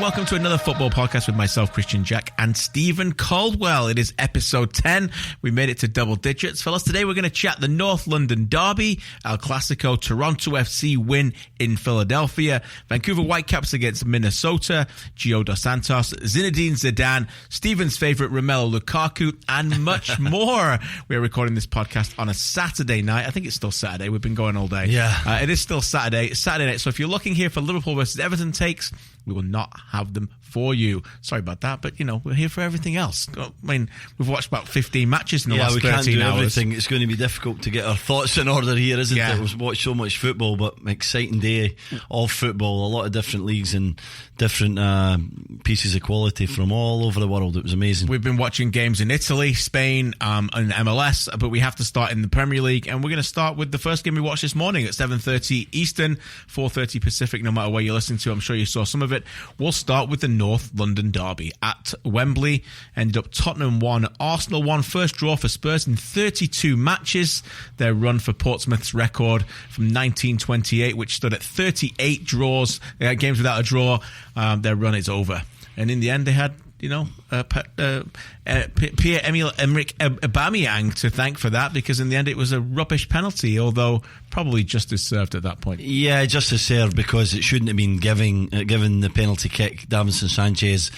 welcome to another football podcast with myself, Christian Jack, and Stephen Caldwell. It is episode 10. We made it to double digits. Fellas, today we're going to chat the North London Derby, El Clasico, Toronto FC win in Philadelphia, Vancouver Whitecaps against Minnesota, Gio Dos Santos, Zinedine Zidane, Stephen's favourite Romelu Lukaku, and much more. We're recording this podcast on a Saturday night. I think it's still Saturday. We've been going all day. Yeah. It is still Saturday. It's Saturday night. So if you're looking here for Liverpool versus Everton takes, we will not have them for you. Sorry about that, but we're here for everything else. I mean, we've watched about 15 matches in the last 13 hours. Yeah, we can't do everything. It's going to be difficult to get our thoughts in order here, isn't it? We've watched so much football, but exciting day of football. A lot of different leagues and different pieces of quality from all over the world. It was amazing. We've been watching games in Italy, Spain, and MLS, but we have to start in the Premier League, and we're going to start with the first game we watched this morning at 7:30 Eastern, 4:30 Pacific, no matter where you're listening to. I'm sure you saw some of it. We'll start with the North London Derby at Wembley. Ended up Tottenham 1, Arsenal 1. First draw for Spurs in 32 matches. Their run for Portsmouth's record from 1928, which stood at 38 draws, games without a draw. Their run is over. And in the end, they had Pierre-Emerick Aubameyang to thank for that, because in the end it was a rubbish penalty, although probably just deserved at that point. Yeah, just deserved, because it shouldn't have been given the penalty kick. Davinson Sanchez,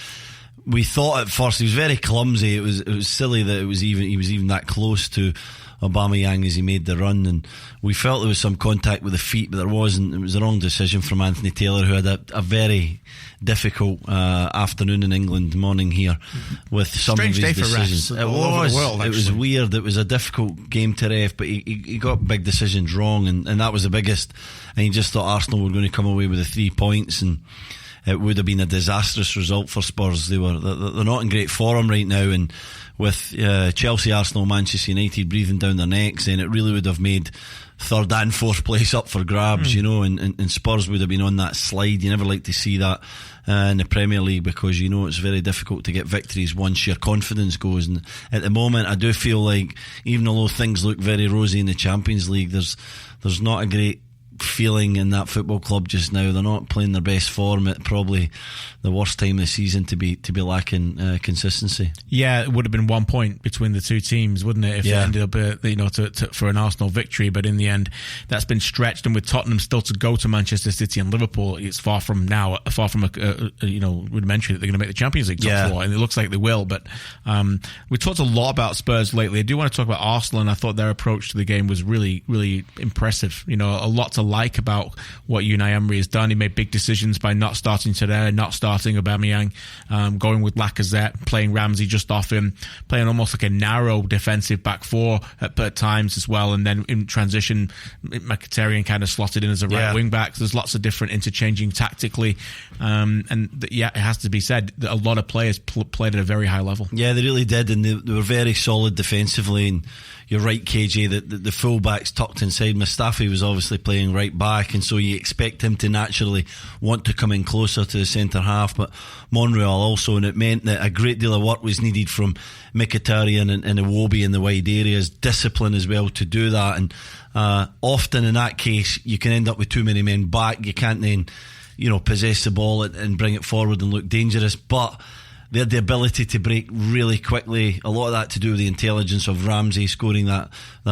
we thought at first he was very clumsy. It was silly that he was even that close to Aubameyang as he made the run, and we felt there was some contact with the feet, but there wasn't. It was the wrong decision from Anthony Taylor, who had a very difficult afternoon in England, morning here, with some strange of his day decisions. For refs all over the world, it was weird. It was a difficult game to ref, but he got big decisions wrong, and that was the biggest. And he just thought Arsenal were going to come away with the 3 points, and it would have been a disastrous result for Spurs. They're not in great form right now, and with Chelsea, Arsenal, Manchester United breathing down their necks, then it really would have made third and fourth place up for grabs, and Spurs would have been on that slide. You never like to see that in the Premier League, because it's very difficult to get victories once your confidence goes. And at the moment, I do feel like, even although things look very rosy in the Champions League, there's not a great feeling in that football club just now. They're not playing their best form at probably the worst time of the season to be lacking consistency. Yeah, it would have been 1 point between the two teams, wouldn't it, if it ended up for an Arsenal victory. But in the end, that's been stretched, and with Tottenham still to go to Manchester City and Liverpool, it's far from rudimentary that they're going to make the Champions League top four, and it looks like they will. But we talked a lot about Spurs lately. I do want to talk about Arsenal, and I thought their approach to the game was really, really impressive. A lot to like about what Unai Emery has done. He made big decisions by not starting today, not starting Aubameyang, going with Lacazette, playing Ramsey just off him, playing almost like a narrow defensive back four at times as well, and then in transition Mkhitaryan kind of slotted in as a right wing back. So there's lots of different interchanging tactically, it has to be said that a lot of players played at a very high level. Yeah, they really did, and they were very solid defensively. And you're right, KJ, that the full-backs tucked inside. Mustafi was obviously playing right back, and so you expect him to naturally want to come in closer to the centre half, but Monreal also, and it meant that a great deal of work was needed from Mkhitaryan and Iwobi in the wide areas, discipline as well to do that, and often in that case you can end up with too many men back. You can't then possess the ball and bring it forward and look dangerous, but they had the ability to break really quickly. A lot of that to do with the intelligence of Ramsey scoring that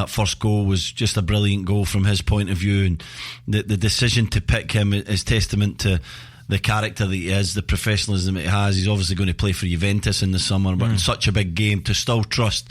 first goal was just a brilliant goal from his point of view, and the decision to pick him is testament to the character that he is, the professionalism that he has. He's obviously going to play for Juventus in the summer, but in such a big game, to still trust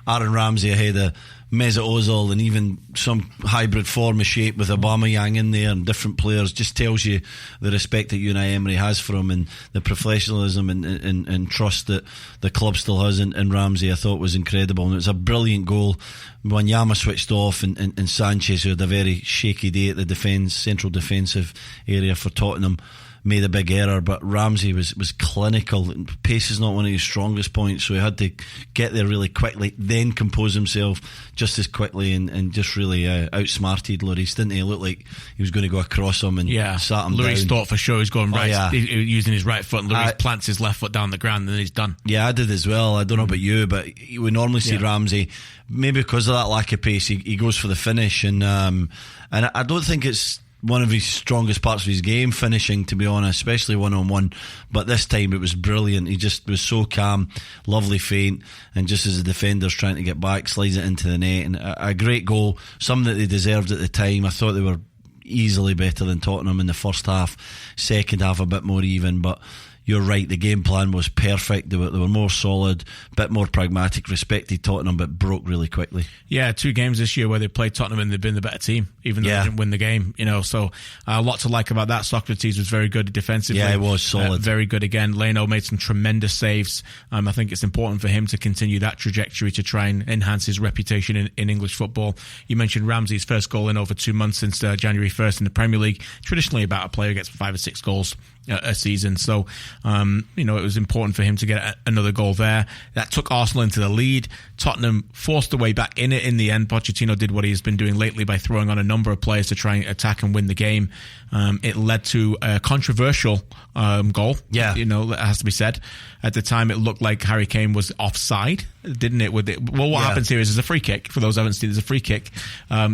Aaron Ramsey ahead of Mesut Ozil and even some hybrid form of shape with Aubameyang in there and different players, just tells you the respect that Unai Emery has for him, and the professionalism and trust that the club still has in Ramsey. I thought was incredible, and it was a brilliant goal. Wanyama switched off, and Sanchez, who had a very shaky day at the central defensive area for Tottenham, made a big error, but Ramsey was clinical. Pace is not one of his strongest points, so he had to get there really quickly, then compose himself just as quickly, and just really outsmarted Lloris, didn't he? It looked like he was going to go across him and sat him Lloris down. thought for sure he was going right, using his right foot, and Lloris plants his left foot down the ground, and then he's done. Yeah, I did as well. I don't know about you, but we normally see Ramsey, maybe because of that lack of pace, he goes for the finish, and I don't think it's one of his strongest parts of his game, finishing, to be honest, especially one-on-one. But this time it was brilliant. He just was so calm, lovely feint, and just as the defender's trying to get back, slides it into the net. And a great goal, something that they deserved at the time. I thought they were easily better than Tottenham in the first half. Second half a bit more even, but you're right, the game plan was perfect. They were more solid, a bit more pragmatic, respected Tottenham, but broke really quickly. Yeah, 2 games this year where they played Tottenham and they've been the better team, even though they didn't win the game. So a lot to like about that. Socrates was very good defensively. Yeah, he was solid. Very good again. Leno made some tremendous saves. I think it's important for him to continue that trajectory to try and enhance his reputation in English football. You mentioned Ramsey's first goal in over 2 months since January 1st in the Premier League. Traditionally about a player who gets 5 or 6 goals a season, so it was important for him to get another goal there. That took Arsenal into the lead. Tottenham forced their way back in it in the end. Pochettino did what he's been doing lately by throwing on a number of players to try and attack and win the game. It led to a controversial goal. That has to be said. At the time, it looked like Harry Kane was offside, didn't it? What happens here is there's a free kick. For those who haven't seen, there's a free kick.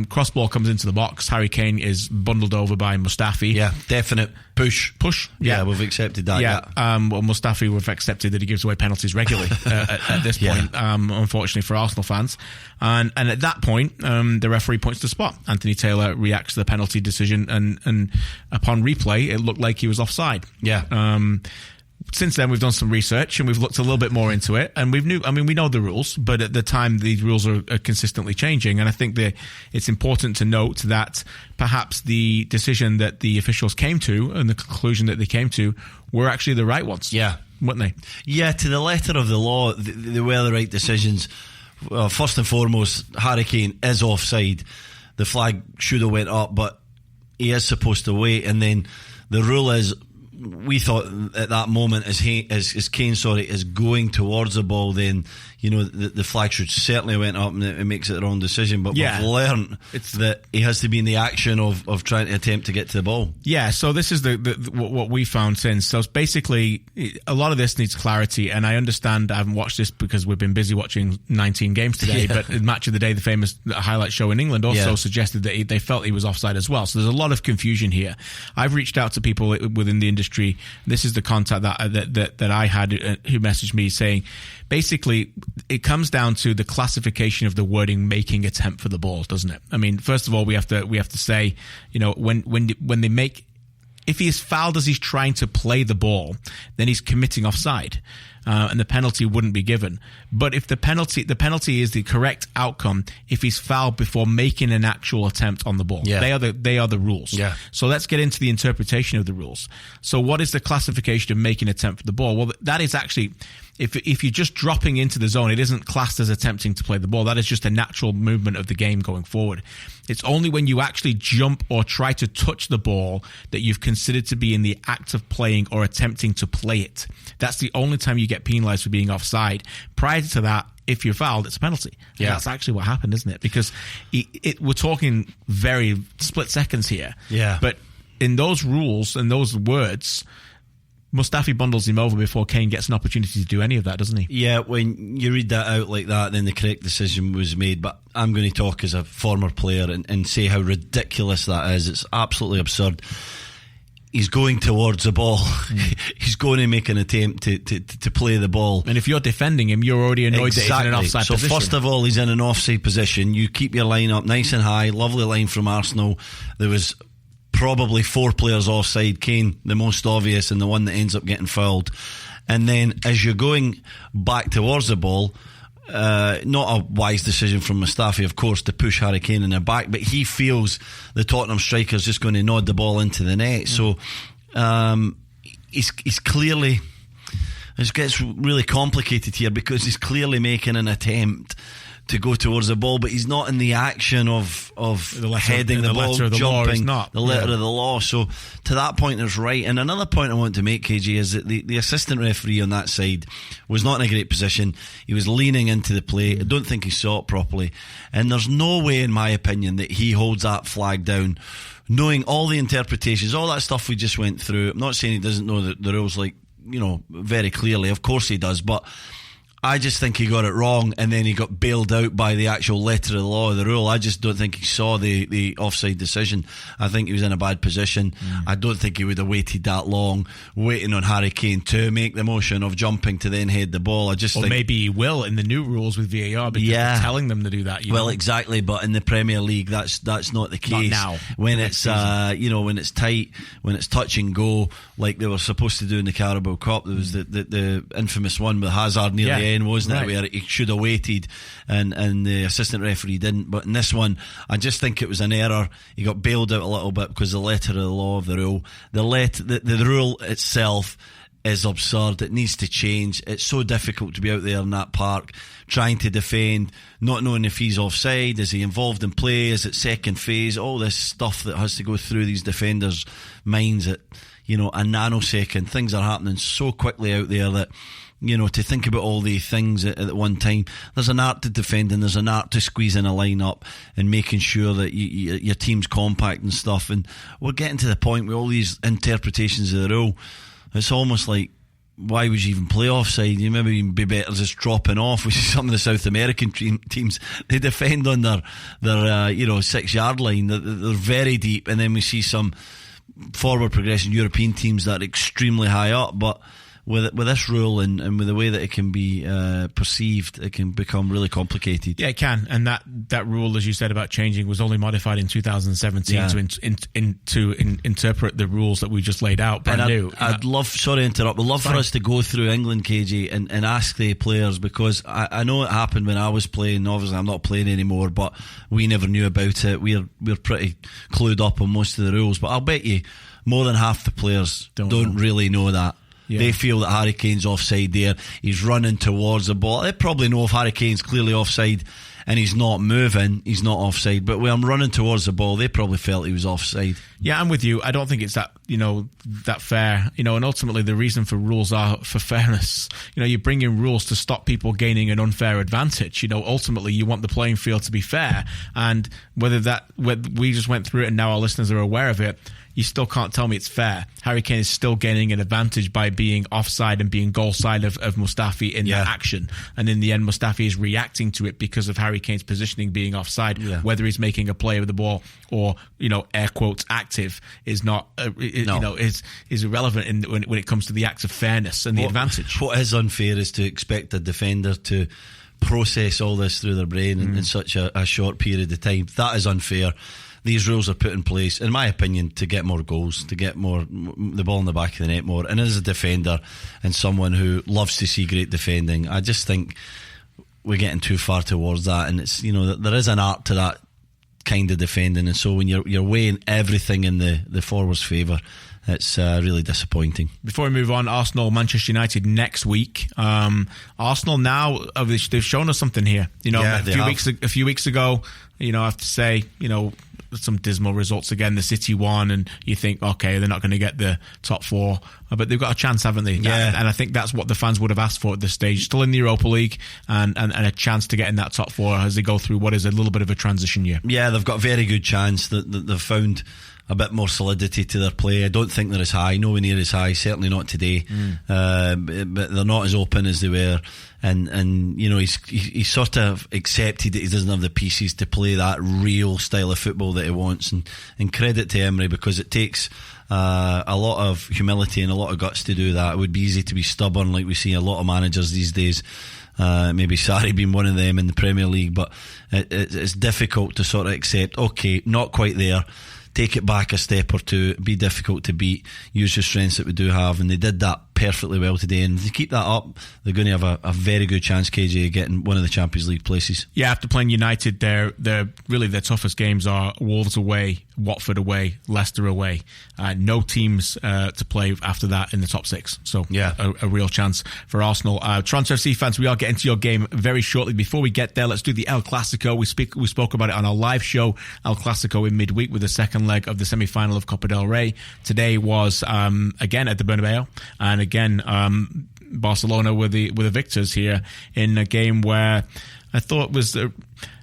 Cross ball comes into the box. Harry Kane is bundled over by Mustafi. Yeah, definite push. Yeah, we've accepted that. Mustafi, we've accepted that he gives away penalties regularly at this point, unfortunately for Arsenal fans. And at that point, the referee points to spot. Anthony Taylor reacts to the penalty decision, and upon replay, it looked like he was offside. Since then, we've done some research and we've looked a little bit more into it, and we know the rules, but at the time, these rules are consistently changing. And I think that it's important to note that perhaps the decision that the officials came to and the conclusion that they came to were actually the right ones. Yeah. Weren't they? Yeah, to the letter of the law, they were the right decisions. First and foremost, Harry Kane is offside. The flag should have went up, but he is supposed to wait. And then the rule is, we thought at that moment as Kane is going towards the ball, then the flag should certainly went up, and it makes it the wrong decision. But we've learned that he has to be in the action of trying to attempt to get to the ball. Yeah, so this is what we found since. So basically, a lot of this needs clarity, and I understand. I haven't watched this because we've been busy watching 19 games today. But Match of the Day, the famous highlight show in England, also suggested that they felt he was offside as well. So there's a lot of confusion here. I've reached out to people within the industry. This is the contact that I had who messaged me saying, basically, it comes down to the classification of the wording "making attempt for the ball," doesn't it? I mean, first of all, we have to say, when they make, if he is fouled as he's trying to play the ball, then he's committing offside. And the penalty wouldn't be given. But if the penalty is the correct outcome if he's fouled before making an actual attempt on the ball. Yeah. They are the rules. Yeah. So let's get into the interpretation of the rules. So what is the classification of making an attempt for the ball? Well, that is actually, if you're just dropping into the zone, it isn't classed as attempting to play the ball. That is just a natural movement of the game going forward. It's only when you actually jump or try to touch the ball that you've considered to be in the act of playing or attempting to play it. That's the only time you get penalised for being offside. Prior to that, if you're fouled, it's a penalty. Yeah. And that's actually what happened, isn't it? Because we're talking very split seconds here. Yeah. But in those rules and those words, Mustafi bundles him over before Kane gets an opportunity to do any of that, doesn't he? Yeah, when you read that out like that, then the correct decision was made. But I'm going to talk as a former player and say how ridiculous that is. It's absolutely absurd. He's going towards the ball. He's going to make an attempt to play the ball. And if you're defending him, you're already annoyed that he's in an offside position. So first of all, he's in an offside position. You keep your line up nice and high. Lovely line from Arsenal. There was probably 4 players offside. Kane, the most obvious, and the one that ends up getting fouled. And then as you're going back towards the ball, not a wise decision from Mustafi, of course, to push Harry Kane in the back, but he feels the Tottenham striker's just going to nod the ball into the net. So he's clearly, it gets really complicated here because he's clearly making an attempt to go towards the ball, but he's not in the action of heading the ball, jumping the letter of the law. So to that point, it's right. And another point I want to make, KG, is that the assistant referee on that side was not in a great position. He was leaning into the play. I don't think he saw it properly. And there's no way, in my opinion, that he holds that flag down, knowing all the interpretations, all that stuff we just went through. I'm not saying he doesn't know the rules, very clearly. Of course he does, but I just think he got it wrong, and then he got bailed out by the actual letter of the law of the rule. I just don't think he saw the offside decision. I think he was in a bad position. I don't think he would have waited that long, waiting on Harry Kane to make the motion of jumping to then head the ball. I just think maybe he will in the new rules with VAR because they're telling them to do that. Well, exactly, but in the Premier League, that's not the case. Not now. When it's when it's tight, when it's touch and go, like they were supposed to do in the Carabao Cup. There was the infamous one with Hazard near the end, wasn't it, where he should have waited and the assistant referee didn't. But in this one, I just think it was an error. He got bailed out a little bit because of the letter of the law of the rule. The rule itself is absurd. It needs to change. It's so difficult to be out there in that park trying to defend, not knowing if he's offside, is he involved in play, is it second phase, all this stuff that has to go through these defenders' minds at a nanosecond. Things are happening so quickly out there that to think about all the things at one time. There's an art to defending, there's an art to squeezing a line up and making sure that your team's compact and stuff. And we're getting to the point with all these interpretations of the rule. It's almost like, why would you even play offside? You maybe even be better just dropping off. We see some of the South American teams, they defend on their 6-yard line. They're very deep, and then we see some forward progression European teams that are extremely high up. But with this rule and with the way that it can be perceived, it can become really complicated. Yeah, it can. And that rule, as you said about changing, was only modified in 2017 to interpret the rules that we just laid out brand new. I'd love, sorry to interrupt, I'd love for us to go through England, KG, and ask the players, because I know it happened when I was playing. Obviously I'm not playing anymore, but we never knew about it. We're pretty clued up on most of the rules, but I'll bet you more than half the players don't really know that. Yeah. They feel that Harry Kane's offside there. He's running towards the ball. They probably know if Harry Kane's clearly offside and he's not moving, he's not offside. But when I'm running towards the ball, they probably felt he was offside. Yeah, I'm with you. I don't think it's that fair. And ultimately the reason for rules are for fairness. You bring in rules to stop people gaining an unfair advantage. Ultimately you want the playing field to be fair. And whether we just went through it and now our listeners are aware of it, you still can't tell me it's fair. Harry Kane is still gaining an advantage by being offside and being goal side of Mustafi in that action. And in the end, Mustafi is reacting to it because of Harry Kane's positioning being offside. Yeah. Whether he's making a play with the ball or, air quotes, active is not, is irrelevant when it comes to the acts of fairness and the advantage. What is unfair is to expect a defender to process all this through their brain in such a short period of time. That is unfair. These rules are put in place, in my opinion, to get more goals, to get the ball in the back of the net more. And as a defender and someone who loves to see great defending, I just think we're getting too far towards that. And it's there is an art to that kind of defending, and so when you're weighing everything in the forward's favour, it's really disappointing. Before we move on, Arsenal, Manchester United next week. Arsenal now, they've shown us something here. A few weeks ago, I have to say, some dismal results again. The City won, and you think, okay, they're not going to get the top four, but they've got a chance, haven't they? Yeah. And I think that's what the fans would have asked for at this stage. Still in the Europa League, and a chance to get in that top four as they go through what is a little bit of a transition year. Yeah, they've got a very good chance. They've found a bit more solidity to their play. I don't think they're as high, nowhere near as high, certainly not today. But they're not as open as they were. And he's sort of accepted that he doesn't have the pieces to play that real style of football that he wants. And credit to Emery, because it takes a lot of humility and a lot of guts to do that. It would be easy to be stubborn, like we see a lot of managers these days. Maybe Sarri being one of them in the Premier League, but it's difficult to sort of accept, okay, not quite there, take it back a step or two, be difficult to beat, use the strengths that we do have, and they did that perfectly well today. And if they keep that up, they're going to have a very good chance, KJ, of getting one of the Champions League places. Yeah, after playing United, they're really their toughest games are Wolves away, Watford away, Leicester away. No teams to play after that in the top six. So yeah, a real chance for Arsenal. Toronto FC fans, we are getting to your game very shortly. Before we get there, let's do the El Clasico. We spoke about it on our live show, El Clasico in midweek, with the second leg of the semi-final of Copa del Rey. Today was again at the Bernabeu, and again Barcelona were the victors here in a game where I thought was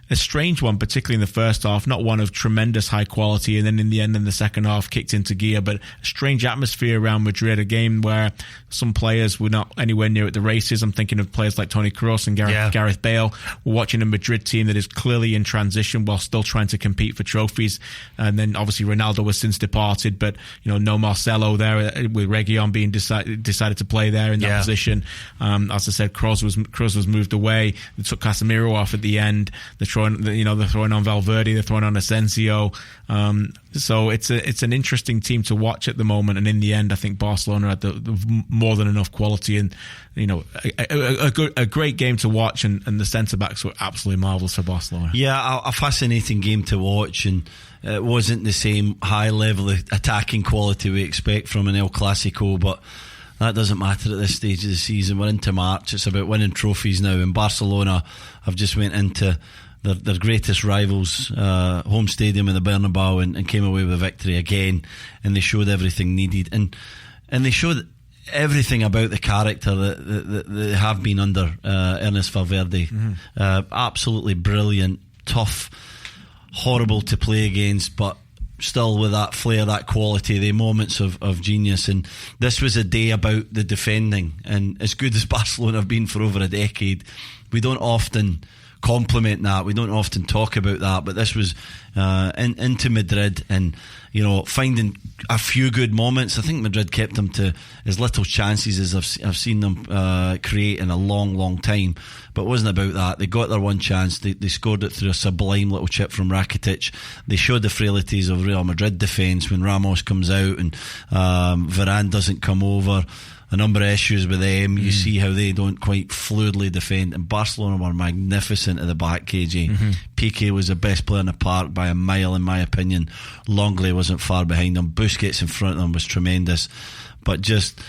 a strange one, particularly in the first half, not one of tremendous high quality, and then in the end, in the second half, kicked into gear, but a strange atmosphere around Madrid, a game where some players were not anywhere near at the races. I'm thinking of players like Toni Kroos and Gareth Bale. We're watching a Madrid team that is clearly in transition while still trying to compete for trophies, and then obviously Ronaldo was since departed, but no Marcelo there with Reguilon being decided to play there in that position. As I said, Kroos was moved away. They took Casemiro off at the end. They're throwing on Valverde. They're throwing on Asensio. So it's an interesting team to watch at the moment. And in the end, I think Barcelona had the more than enough quality, and a great game to watch. And the centre backs were absolutely marvellous for Barcelona. Yeah, a fascinating game to watch, and it wasn't the same high level of attacking quality we expect from an El Clasico, but that doesn't matter at this stage of the season. We're into March. It's about winning trophies now, and Barcelona have just went into their greatest rivals' home stadium in the Bernabeu and came away with a victory again, and they showed everything needed, and they showed everything about the character that they have been under Ernest Valverde. Absolutely brilliant, tough, horrible to play against, but still with that flair, that quality, the moments of genius. And this was a day about the defending, and as good as Barcelona have been for over a decade, we don't often compliment that, we don't often talk about that, but this was into Madrid, and finding a few good moments. I think Madrid kept them to as little chances as I've seen them create in a long time, but it wasn't about that. They got their one chance, they scored it through a sublime little chip from Rakitic. They showed the frailties of Real Madrid defence when Ramos comes out and Varane doesn't come over. A number of issues with them. You see how they don't quite fluidly defend, and Barcelona were magnificent at the back. KJ Piqué was the best player in the park by a mile, in my opinion. Longley wasn't far behind them. Busquets in front of them was tremendous. But just,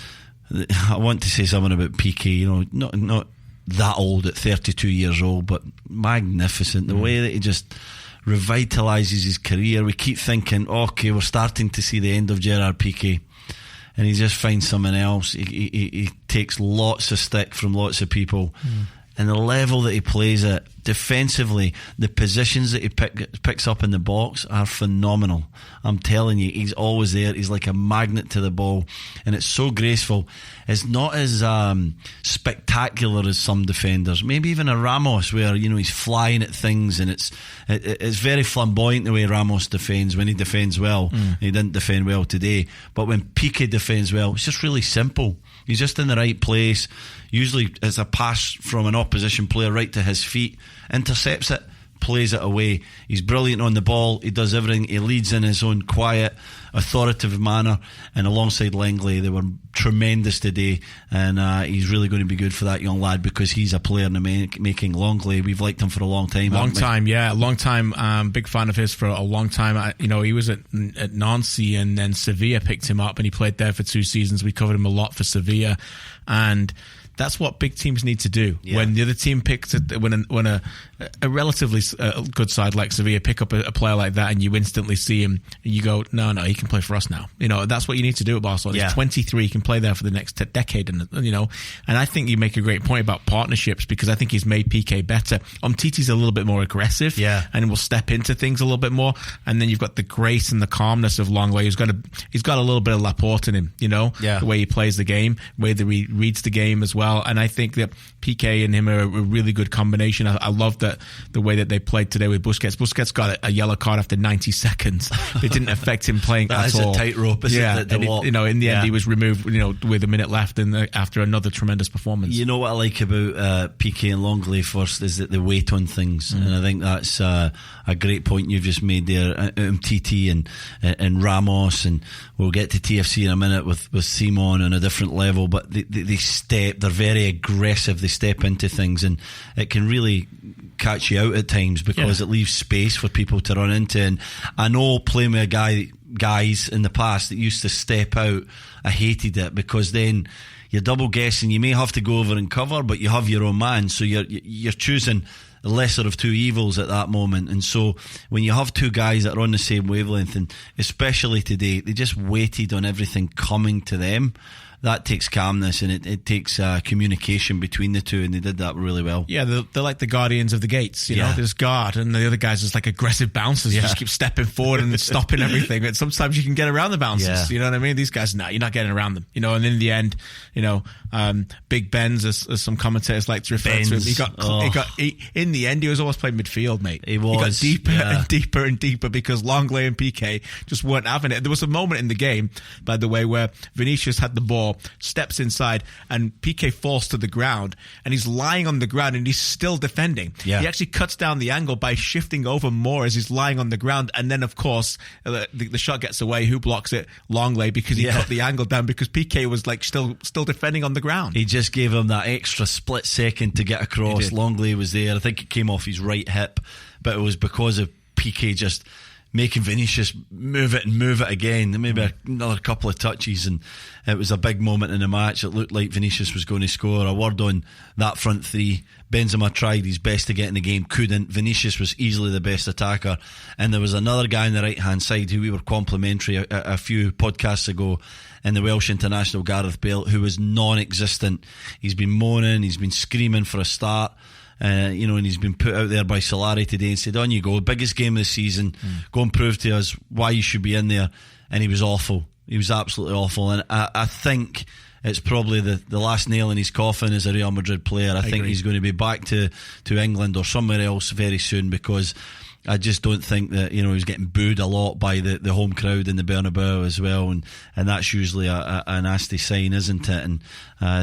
I want to say something about Piqué. Not that old, at 32 years old, but magnificent. The way that he just revitalises his career. We keep thinking, okay, we're starting to see the end of Gerard Piqué, and he just finds someone else. He takes lots of stick from lots of people, and the level that he plays at defensively, the positions that he picks up in the box are phenomenal. I'm telling you, he's always there. He's like a magnet to the ball, and it's so graceful. It's not as spectacular as some defenders, maybe even a Ramos, where he's flying at things, and it's very flamboyant the way Ramos defends when he defends well. He didn't defend well today, but when Piqué defends well, it's just really simple. He's just in the right place. Usually it's a pass from an opposition player right to his feet, intercepts it, plays it away. He's brilliant on the ball. He does everything. He leads in his own quiet, authoritative manner, and alongside Langley, they were tremendous today, and he's really going to be good for that young lad, because he's a player in the making. Langley, we've liked him for a long time. Long time. Big fan of his for a long time. He was at Nancy, and then Sevilla picked him up, and he played there for 2 seasons. We covered him a lot for Sevilla, and that's what big teams need to do. When the other team picks when a relatively good side like Sevilla pick up a player like that, and you instantly see him, and you go, no, he can play for us now. That's what you need to do at Barcelona. He's 23, he can play there for the next decade, and I think you make a great point about partnerships, because I think he's made Piqué better. Umtiti's a little bit more aggressive, and will step into things a little bit more, and then you've got the grace and the calmness of Longley. He's got a little bit of Laporte in him, the way he plays the game, the way that he reads the game as well. And I think that Piqué and him are a really good combination. I love that the way that they played today with Busquets. Busquets got a yellow card after 90 seconds. It didn't affect him playing at all. That's a tightrope, isn't it? In the end, he was removed, with a minute left after another tremendous performance. You know what I like about Piqué and Longley first is that they wait on things, and I think that's a great point you've just made there. Umtiti and Ramos, and we'll get to TFC in a minute with Simon on a different level, but they're very aggressive. They step into things, and it can really catch you out at times, because it leaves space for people to run into. And I know playing with guys in the past that used to step out, I hated it, because then you're double guessing. You may have to go over and cover, but you have your own man, so you're choosing the lesser of two evils at that moment. And so when you have two guys that are on the same wavelength, and especially today, they just waited on everything coming to them. that takes calmness, and it takes communication between the two, and they did that really well. Yeah, they're like the guardians of the gates, you know. There's guard, and the other guys just like aggressive bouncers. You just keep stepping forward and stopping everything. And sometimes you can get around the bouncers. You know what I mean? These guys, you're not getting around them. You know, and in the end, you know, Big Benz, as some commentators like to refer to him, in the end, he was almost playing midfield, mate. He was. He got deeper and deeper and deeper because Longley and PK just weren't having it. There was a moment in the game, by the way, where Vinicius had the ball, steps inside, and PK falls to the ground, and he's lying on the ground, and he's still defending. He actually cuts down the angle by shifting over more as he's lying on the ground, and then, of course, the shot gets away. Who blocks it? Longley, because he cut the angle down because PK was like still defending on the ground. He just gave him that extra split second to get across. Longley was there. I think it came off his right hip, but it was because of PK just making Vinicius move it again. Maybe another couple of touches, and it was a big moment in the match. It looked like Vinicius was going to score. A word on that front three: Benzema tried his best to get in the game, couldn't. Vinicius was easily the best attacker, and there was another guy on the right hand side who we were complimentary a few podcasts ago, in the Welsh international, Gareth Bale, who was non-existent. He's been moaning, he's been screaming for a start. You know, and he's been put out there by Solari today and said, on you go, biggest game of the season, go and prove to us why you should be in there. And he was awful. He was absolutely awful. And I think it's probably the last nail in his coffin as a Real Madrid player. I think agree. he's going to be back to England or somewhere else very soon, because I just don't think that, you know, he's getting booed a lot by the home crowd in the Bernabeu as well, and that's usually a nasty sign, isn't it? And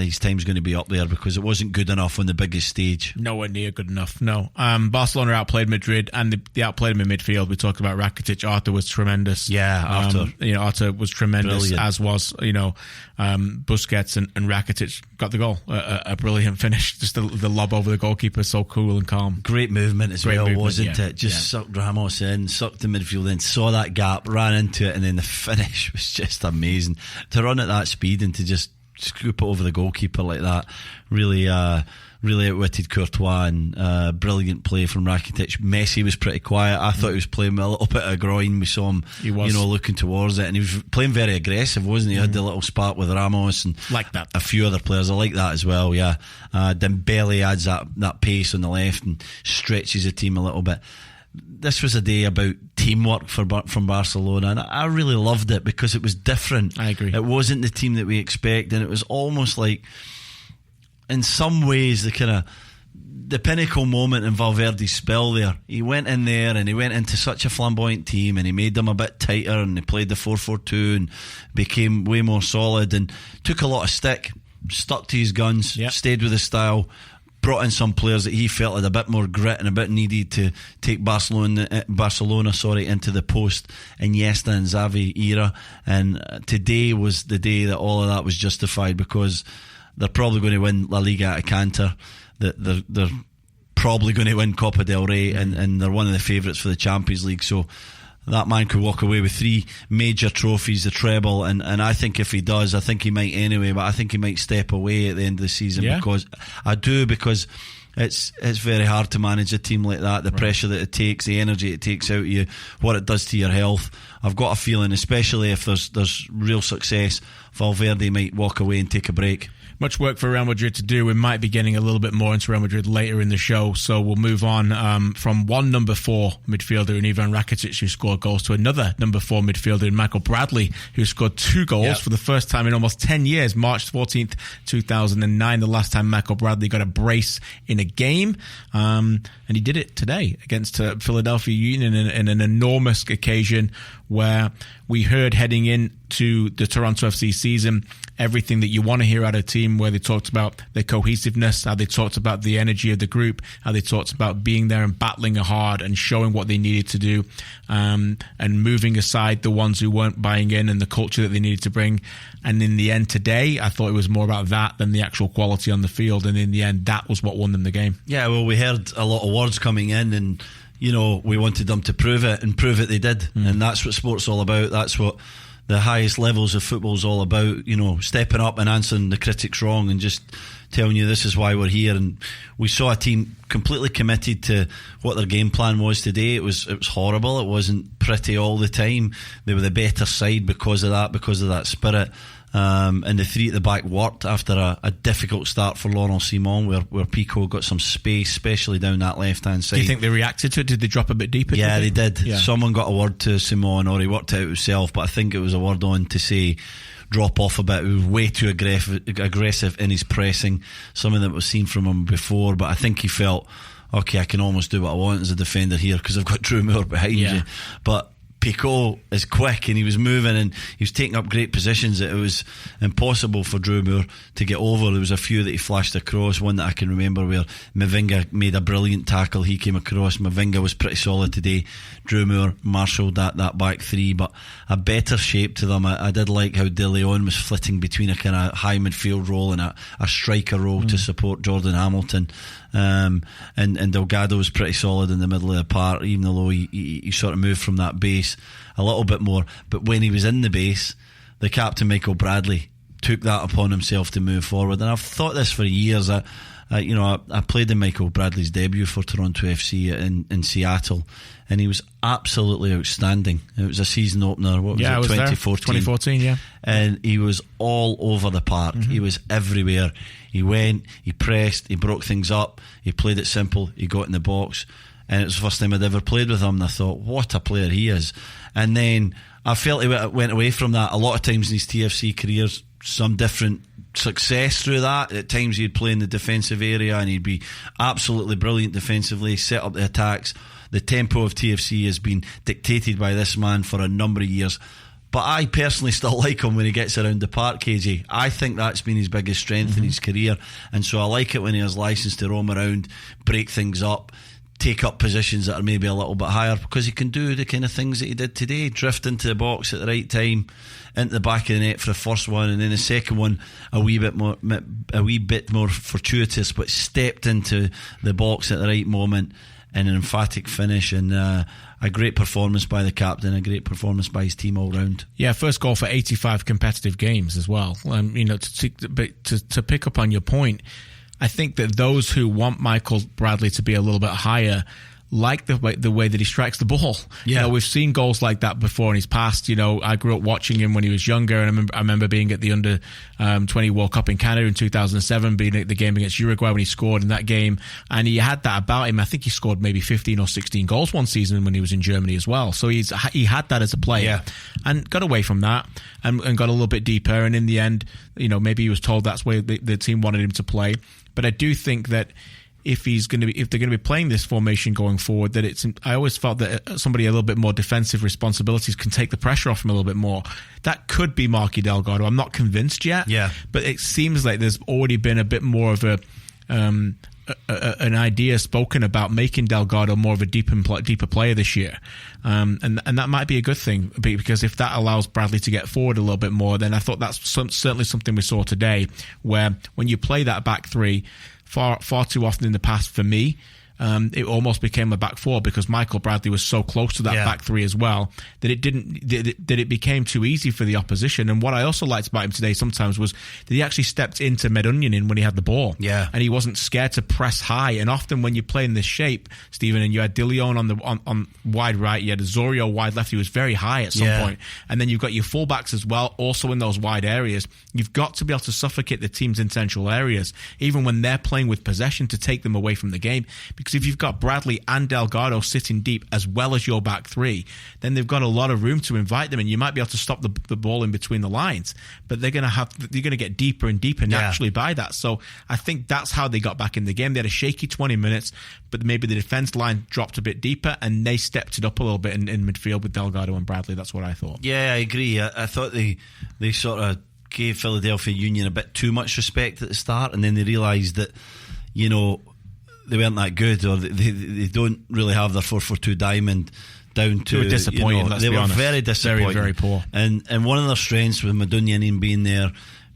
his time's going to be up there because it wasn't good enough on the biggest stage. Nowhere near good enough, no. Barcelona outplayed Madrid, and they outplayed him in midfield. We talked about Rakitic. Arthur was tremendous. Arthur was tremendous. Brilliant. As was, you know, Busquets and Rakitic got the goal. A brilliant finish. Just the lob over the goalkeeper, so cool and calm. Great movement as well, wasn't it? Just sucked Ramos in, sucked the midfield in, saw that gap, ran into it, and then the finish was just amazing. To run at that speed and to just scoop it over the goalkeeper like that, really outwitted Courtois, and brilliant play from Rakitic. Messi was pretty quiet. I thought he was playing with a little bit of groin. We saw him, you know, looking towards it, and he was playing very aggressive, wasn't he? He had the little spark with Ramos and like that. A few other players. I like that as well. Dembele adds that pace on the left and stretches the team a little bit. This was a day about teamwork from Barcelona, and I really loved it because it was different. I agree. It wasn't the team that we expect, and it was almost like, in some ways, the pinnacle moment in Valverde's spell there. He went in there and he went into such a flamboyant team, and he made them a bit tighter, and they played the 4-4-2 and became way more solid, and took a lot of stick, stuck to his guns, stayed with his style, brought in some players that he felt had a bit more grit and a bit needed to take Barcelona into the post Iniesta and Xavi era. And today was the day that all of that was justified, because they're probably going to win La Liga at a canter. They're probably going to win Copa del Rey, and they're one of the favourites for the Champions League. So that man could walk away with 3 major trophies, the treble, and I think if he does, I think he might anyway, but I think he might step away at the end of the season, because it's very hard to manage a team like that, the pressure that it takes, the energy it takes out of you, what it does to your health. I've got a feeling, especially if there's real success, Valverde might walk away and take a break. Much work for Real Madrid to do. We might be getting a little bit more into Real Madrid later in the show, so we'll move on from one number 4 midfielder in Ivan Rakitic, who scored goals, to another number 4 midfielder in Michael Bradley, who scored 2 goals for the first time in almost 10 years. March 14th, 2009, the last time Michael Bradley got a brace in a game, and he did it today against Philadelphia Union in an enormous occasion where we heard, heading into the Toronto FC season, everything that you want to hear out of a team, where they talked about their cohesiveness, how they talked about the energy of the group, how they talked about being there and battling hard and showing what they needed to do, and moving aside the ones who weren't buying in, and the culture that they needed to bring. And in the end today, I thought it was more about that than the actual quality on the field, and in the end, that was what won them the game. Yeah, well, we heard a lot of words coming in, and you know, we wanted them to prove it, and prove it they did. And that's what sport's all about. That's what the highest levels of football's all about, you know, stepping up and answering the critics wrong and just telling you this is why we're here. And we saw a team completely committed to what their game plan was today. It was horrible. It wasn't pretty all the time. They were the better side because of that spirit. and the three at the back worked after a difficult start for Laurent Simon, where Pico got some space, especially down that left-hand side. Do you think they reacted to it? Did they drop a bit deeper? Yeah, they did. Yeah. Someone got a word to Simon, or he worked it out himself, but I think it was a word on to say drop off a bit. He was way too aggressive in his pressing, something that was seen from him before, but I think he felt, okay, I can almost do what I want as a defender here because I've got Drew Moore behind you. But Pico is quick and he was moving and he was taking up great positions that it was impossible for Drew Moore to get over. There was a few that he flashed across, one that I can remember where Mavinga made a brilliant tackle, he came across. Mavinga was pretty solid today. Drew Moore marshalled that back three, but a better shape to them. I did like how De Leon was flitting between a kind of high midfield role and a striker role to support Jordan Hamilton. And Delgado was pretty solid in the middle of the park, even though he sort of moved from that base a little bit more. But when he was in the base, the captain Michael Bradley took that upon himself to move forward. And I've thought this for years. I played in Michael Bradley's debut for Toronto FC in Seattle, and he was absolutely outstanding. It was a season opener. What was it? 2014, yeah. And he was all over the park. He was everywhere. He went, he pressed, he broke things up, he played it simple, he got in the box, and it was the first time I'd ever played with him, and I thought, what a player he is. And then I felt he went away from that a lot of times in his TFC careers, some different success through that. At times he'd play in the defensive area and he'd be absolutely brilliant defensively, set up the attacks. The tempo of TFC has been dictated by this man for a number of years. But I personally still like him when he gets around the park, KJ. I think that's been his biggest strength in his career, and so I like it when he has license to roam around, break things up, take up positions that are maybe a little bit higher, because he can do the kind of things that he did today, drift into the box at the right time, into the back of the net for the first one, and then the second one a wee bit more fortuitous, but stepped into the box at the right moment, and an emphatic finish, and a great performance by the captain, a great performance by his team all round. Yeah, first goal for 85 competitive games as well. To pick up on your point, I think that those who want Michael Bradley to be a little bit higher like the way that he strikes the ball. Yeah. We've seen goals like that before in his past. I grew up watching him when he was younger, and I remember being at the under 20 World Cup in Canada in 2007, being at the game against Uruguay when he scored in that game, and he had that about him. I think he scored maybe 15 or 16 goals one season when he was in Germany as well. So he had that as a player, and got away from that and got a little bit deeper. And in the end, maybe he was told that's where the team wanted him to play. But I do think that if they're going to be playing this formation going forward, that I always felt that somebody a little bit more defensive responsibilities can take the pressure off him a little bit more. That could be Marky Delgado. I'm not convinced yet. Yeah. But it seems like there's already been a bit more of an idea spoken about making Delgado more of a deeper player this year, and that might be a good thing, because if that allows Bradley to get forward a little bit more, then I thought that's certainly something we saw today, where when you play that back three far too often in the past, for me, it almost became a back four, because Michael Bradley was so close to that back three as well that it became too easy for the opposition. And what I also liked about him today sometimes was that he actually stepped into Medunjanin when he had the ball, and he wasn't scared to press high. And often when you play in this shape, Stephen, and you had De Leon on wide right, you had Osorio wide left, he was very high at some point, and then you've got your fullbacks as well, also in those wide areas. You've got to be able to suffocate the teams in central areas, even when they're playing with possession, to take them away from the game. Because if you've got Bradley and Delgado sitting deep as well as your back three, then they've got a lot of room to invite them, and you might be able to stop the ball in between the lines. But you're going to get deeper and deeper naturally by that. So I think that's how they got back in the game. They had a shaky 20 minutes, but maybe the defence line dropped a bit deeper, and they stepped it up a little bit in midfield with Delgado and Bradley. That's what I thought. Yeah, I agree. I thought they sort of gave Philadelphia Union a bit too much respect at the start, and then they realised that they weren't that good, or they don't really have their 4-4-2 diamond down to. They were disappointing. They were very disappointing, very, very poor. And one of their strengths with Medunjanin being there,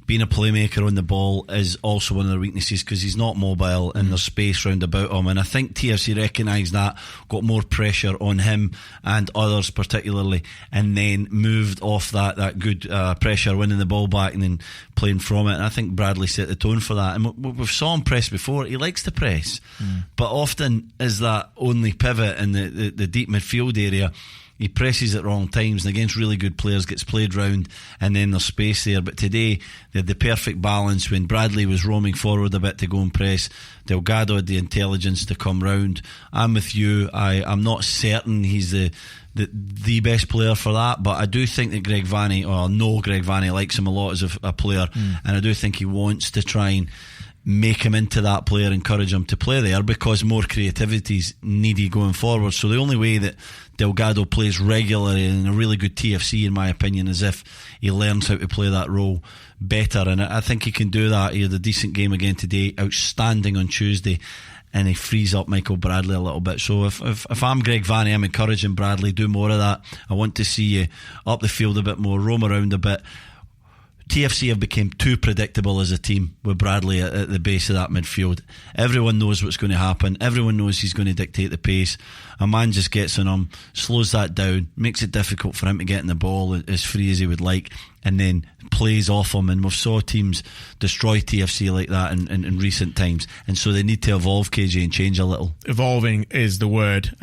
being a playmaker on the ball, is also one of their weaknesses, because he's not mobile and there's space round about him. And I think TFC recognised that, got more pressure on him and others particularly, and then moved off that good pressure, winning the ball back and then playing from it. And I think Bradley set the tone for that. And we've saw him press before. He likes to press, but often is that only pivot in the deep midfield area. He presses at wrong times, and against really good players gets played round, and then there's space there. But today they had the perfect balance when Bradley was roaming forward a bit to go and press. Delgado had the intelligence to come round. I'm with you. I'm not certain he's the best player for that, but I do think that Greg Vanney, or I know Greg Vanney likes him a lot as a player, and I do think he wants to try and make him into that player, encourage him to play there, because more creativity is needed going forward. So the only way that Delgado plays regularly in a really good TFC, in my opinion, is if he learns how to play that role better, and I think he can do that. He had a decent game again today, outstanding on Tuesday, and he frees up Michael Bradley a little bit. So if I'm Greg Vanney, I'm encouraging Bradley, do more of that. I want to see you up the field a bit more, roam around a bit. TFC have become too predictable as a team with Bradley at the base of that midfield. Everyone knows what's going to happen. Everyone knows he's going to dictate the pace. A man just gets on him, slows that down, makes it difficult for him to get in the ball as free as he would like, and then plays off him. And we've saw teams destroy TFC like that in recent times, and so they need to evolve, KJ, and change a little. Evolving is the word.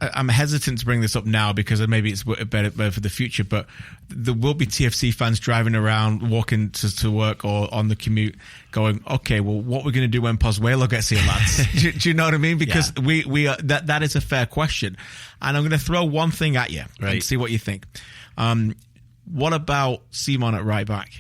I'm hesitant to bring this up now because maybe it's better for the future, but there will be TFC fans driving around, walking to work or on the commute going, okay, well, what we're going to do when Pozuelo gets here, lads? do you know what I mean? Because we are, that is a fair question. And I'm going to throw one thing at you and see what you think. What about Simon at right back?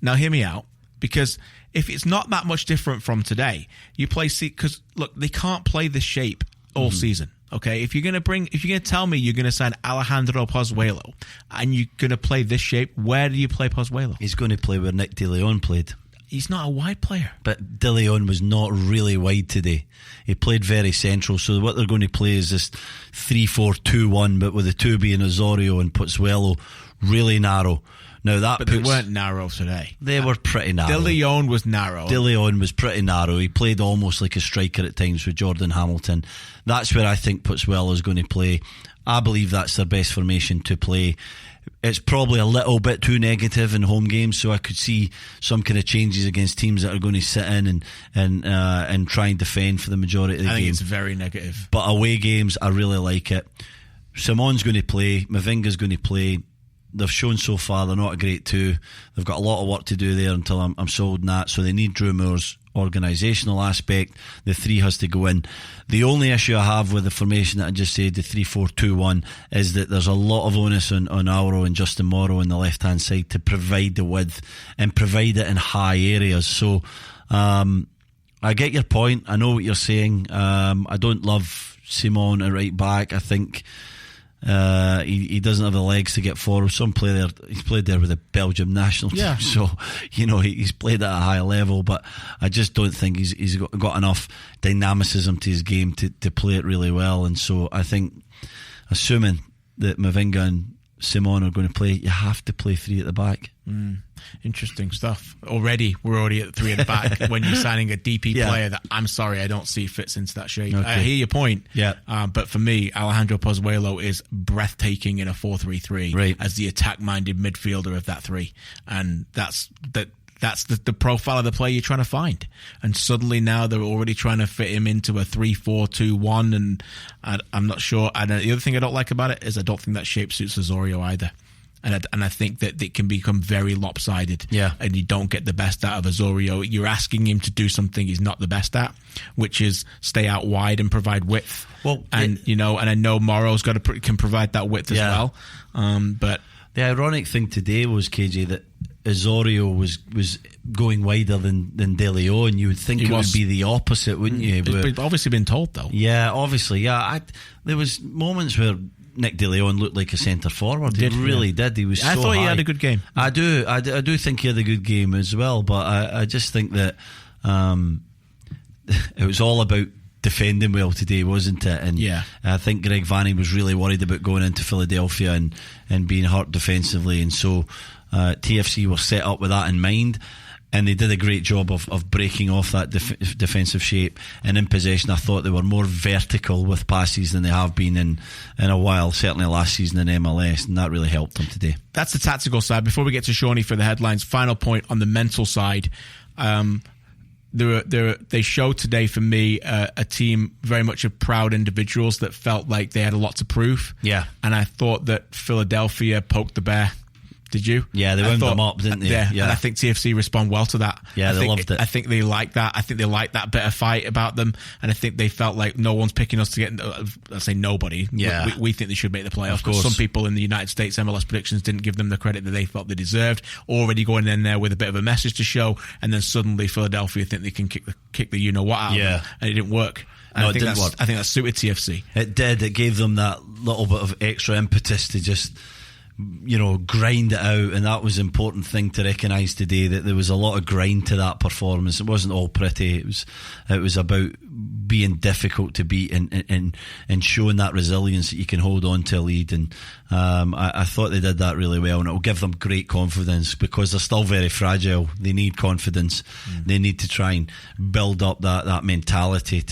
Now, hear me out, because if it's not that much different from today, you play because look, they can't play this shape all season. Okay, if you're going to tell me you're going to sign Alejandro Pozuelo and you're going to play this shape, where do you play Pozuelo? He's going to play where Nick De Leon played. He's not a wide player. But De Leon was not really wide today. He played very central. So what they're going to play is this 3-4-2-1, but with the two being Osorio and Pozuelo really narrow. Now they weren't narrow today. They were pretty narrow. De Leon was narrow. De Leon was pretty narrow. He played almost like a striker at times with Jordan Hamilton. That's where I think Pozuelo is going to play. I believe that's their best formation to play. It's probably a little bit too negative in home games, so I could see some kind of changes against teams that are going to sit in and try and defend for the majority of the game. I think it's very negative. But away games, I really like it. Simon's going to play. Mavinga's going to play. They've shown so far they're not a great two. They've got a lot of work to do there until I'm sold on that. So they need Drew Moore's organisational aspect. The three has to go in. The only issue I have with the formation that I just said, the 3-4-2-1, is that there's a lot of onus on Auro and Justin Morrow on the left hand side to provide the width and provide it in high areas. So I get your point. I know what you're saying. I don't love Simon at right back. I think he doesn't have the legs to get forward. Some play there. He's played there with the Belgium national team, so he's played at a high level. But I just don't think he's got enough dynamicism to his game to play it really well. And so I think, assuming that Mavinga and Simon are going to play, you have to play three at the back. Interesting stuff. We're already at three at the back when you're signing a DP player that, I'm sorry, I don't see fits into that shape. Okay. I hear your point. But for me, Alejandro Pozuelo is breathtaking in a 4-3-3 as the attack-minded midfielder of that three, and that's the profile of the player you're trying to find. And suddenly now they're already trying to fit him into a 3-4-2-1, and I'm not sure. And the other thing I don't like about it is I don't think that shape suits Osorio either. And I think that it can become very lopsided, and you don't get the best out of Osorio. You're asking him to do something he's not the best at, which is stay out wide and provide width. Well, and I know Morrow's can provide that width as well. But the ironic thing today was, KJ, that Osorio was going wider than De Leon. You would think it would be the opposite, wouldn't you? It's obviously been told, though. Yeah, obviously. Yeah, there was moments where Nick De Leon looked like a centre forward. He really did. He was. I thought he had a good game. I do think he had a good game as well. But I just think that it was all about defending well today, wasn't it? And I think Greg Vanney was really worried about going into Philadelphia and being hurt defensively, and so TFC were set up with that in mind. And they did a great job of breaking off that defensive shape. And in possession, I thought they were more vertical with passes than they have been in a while, certainly last season in MLS, and that really helped them today. That's the tactical side. Before we get to Shawnee for the headlines, final point on the mental side. they showed today for me a team very much of proud individuals that felt like they had a lot to prove. Yeah. And I thought that Philadelphia poked the bear. Did you? Yeah, they wound them up, didn't they? Yeah, and I think TFC respond well to that. Yeah, they loved it. I think they like that. I think they like that bit of fight about them, and I think they felt like no one's picking us to get. I say nobody. Yeah, we think they should make the playoffs. Of course. Some people in the United States MLS predictions didn't give them the credit that they felt they deserved. Already going in there with a bit of a message to show, and then suddenly Philadelphia think they can kick the you know what out of them, and it didn't work. No, it didn't work. I think that suited TFC. It did. It gave them that little bit of extra impetus to just, grind it out, and that was an important thing to recognise today, that there was a lot of grind to that performance. It wasn't all pretty. It was about being difficult to beat and showing that resilience that you can hold on to a lead, and I thought they did that really well, and it will give them great confidence because they're still very fragile. They need confidence. They need to try and build up that mentality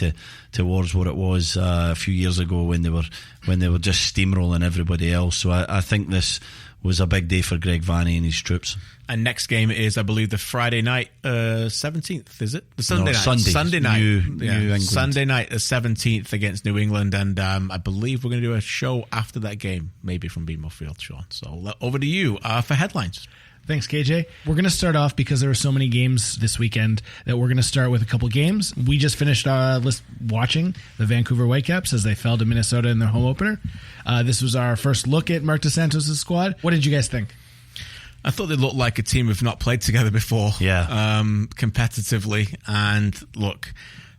towards what it was a few years ago when they were just steamrolling everybody else. So I think this was a big day for Greg Vanney and his troops. And next game is, I believe, the Friday night 17th, is it? The Sunday night. Sunday night. New England. Sunday night, the 17th against New England, and I believe we're going to do a show after that game, maybe from BMO Field, Sean. So over to you for headlines. Thanks, KJ. We're going to start off, because there were so many games this weekend, that we're going to start with a couple games. We just finished watching the Vancouver Whitecaps as they fell to Minnesota in their home opener. This was our first look at Mark Dos Santos' squad. What did you guys think? I thought they looked like a team who've not played together before, competitively. And look,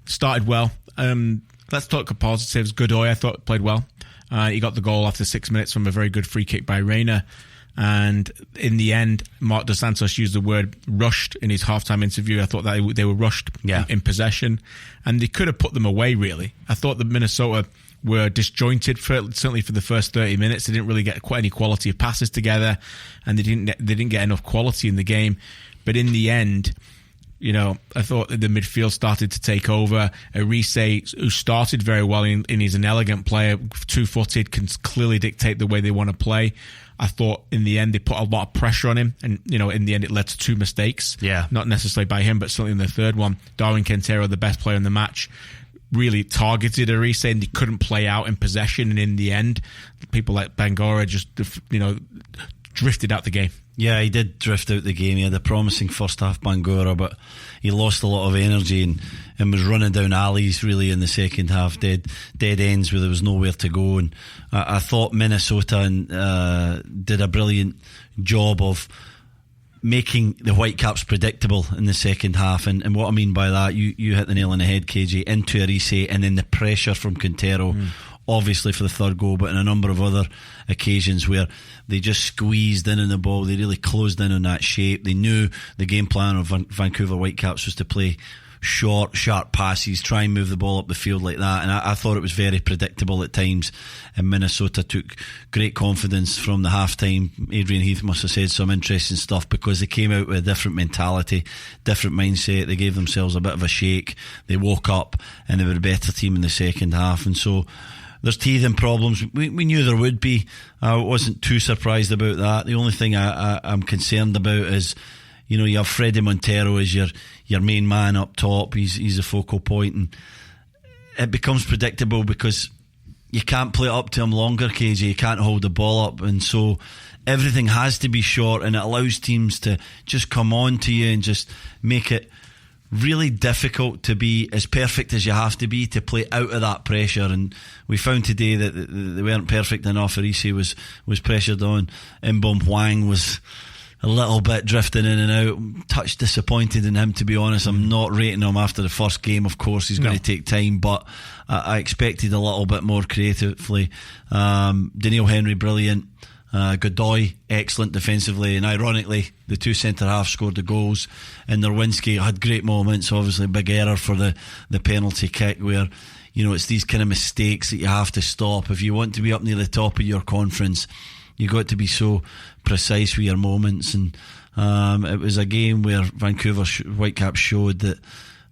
started well. Let's talk of positives. Godoy, I thought, played well. He got the goal after 6 minutes from a very good free kick by Reina. And in the end, Mark Dos Santos used the word rushed in his halftime interview. I thought that they were rushed in possession, and they could have put them away, really. I thought that Minnesota were disjointed, certainly for the first 30 minutes. They didn't really get quite any quality of passes together, and they didn't get enough quality in the game. But in the end, I thought the midfield started to take over. Arise, who started very well, and he's an elegant player, two-footed, can clearly dictate the way they want to play. I thought in the end they put a lot of pressure on him, and in the end it led to 2 mistakes. Not necessarily by him, but certainly in the third one. Darwin Quintero, the best player in the match, really targeted Arise, and he couldn't play out in possession. And in the end, people like Bangura just drifted out the game. Yeah, he did drift out the game. He had a promising first half, Bangura, but he lost a lot of energy and was running down alleys really in the second half, dead ends where there was nowhere to go. And I thought Minnesota did a brilliant job of making the Whitecaps predictable in the second half. And what I mean by that, you hit the nail on the head, KJ, into Arise, and then the pressure from Quintero. Obviously for the third goal, but in a number of other occasions where they just squeezed in on the ball. They really closed in on that shape. They knew the game plan of Vancouver Whitecaps was to play short, sharp passes, try and move the ball up the field like that. And I thought it was very predictable at times. And Minnesota took great confidence from the half-time. Adrian Heath must have said some interesting stuff, because they came out with a different mentality, different mindset. They gave themselves a bit of a shake. They woke up and they were a better team in the second half. And so there's teething problems. We knew there would be. I wasn't too surprised about that. The only thing I'm concerned about is, you have Freddie Montero as your main man up top. He's a focal point, and it becomes predictable because you can't play it up to him longer, KJ. You can't hold the ball up, and so everything has to be short, and it allows teams to just come on to you and just make it really difficult to be as perfect as you have to be to play out of that pressure. And we found today that they weren't perfect enough. Arise was pressured on. Mbom Hwang was a little bit drifting in and out. Touch disappointed in him, to be honest. I'm not rating him after the first game. Of course, he's going to take time, but I expected a little bit more creatively. Daniil Henry, brilliant. Godoy, excellent defensively, and ironically the 2 centre halves scored the goals. And Nerwinski had great moments. Obviously big error for the penalty kick, where it's these kind of mistakes that you have to stop. If you want to be up near the top of your conference, you got to be so precise with your moments. And it was a game where Vancouver Whitecaps showed that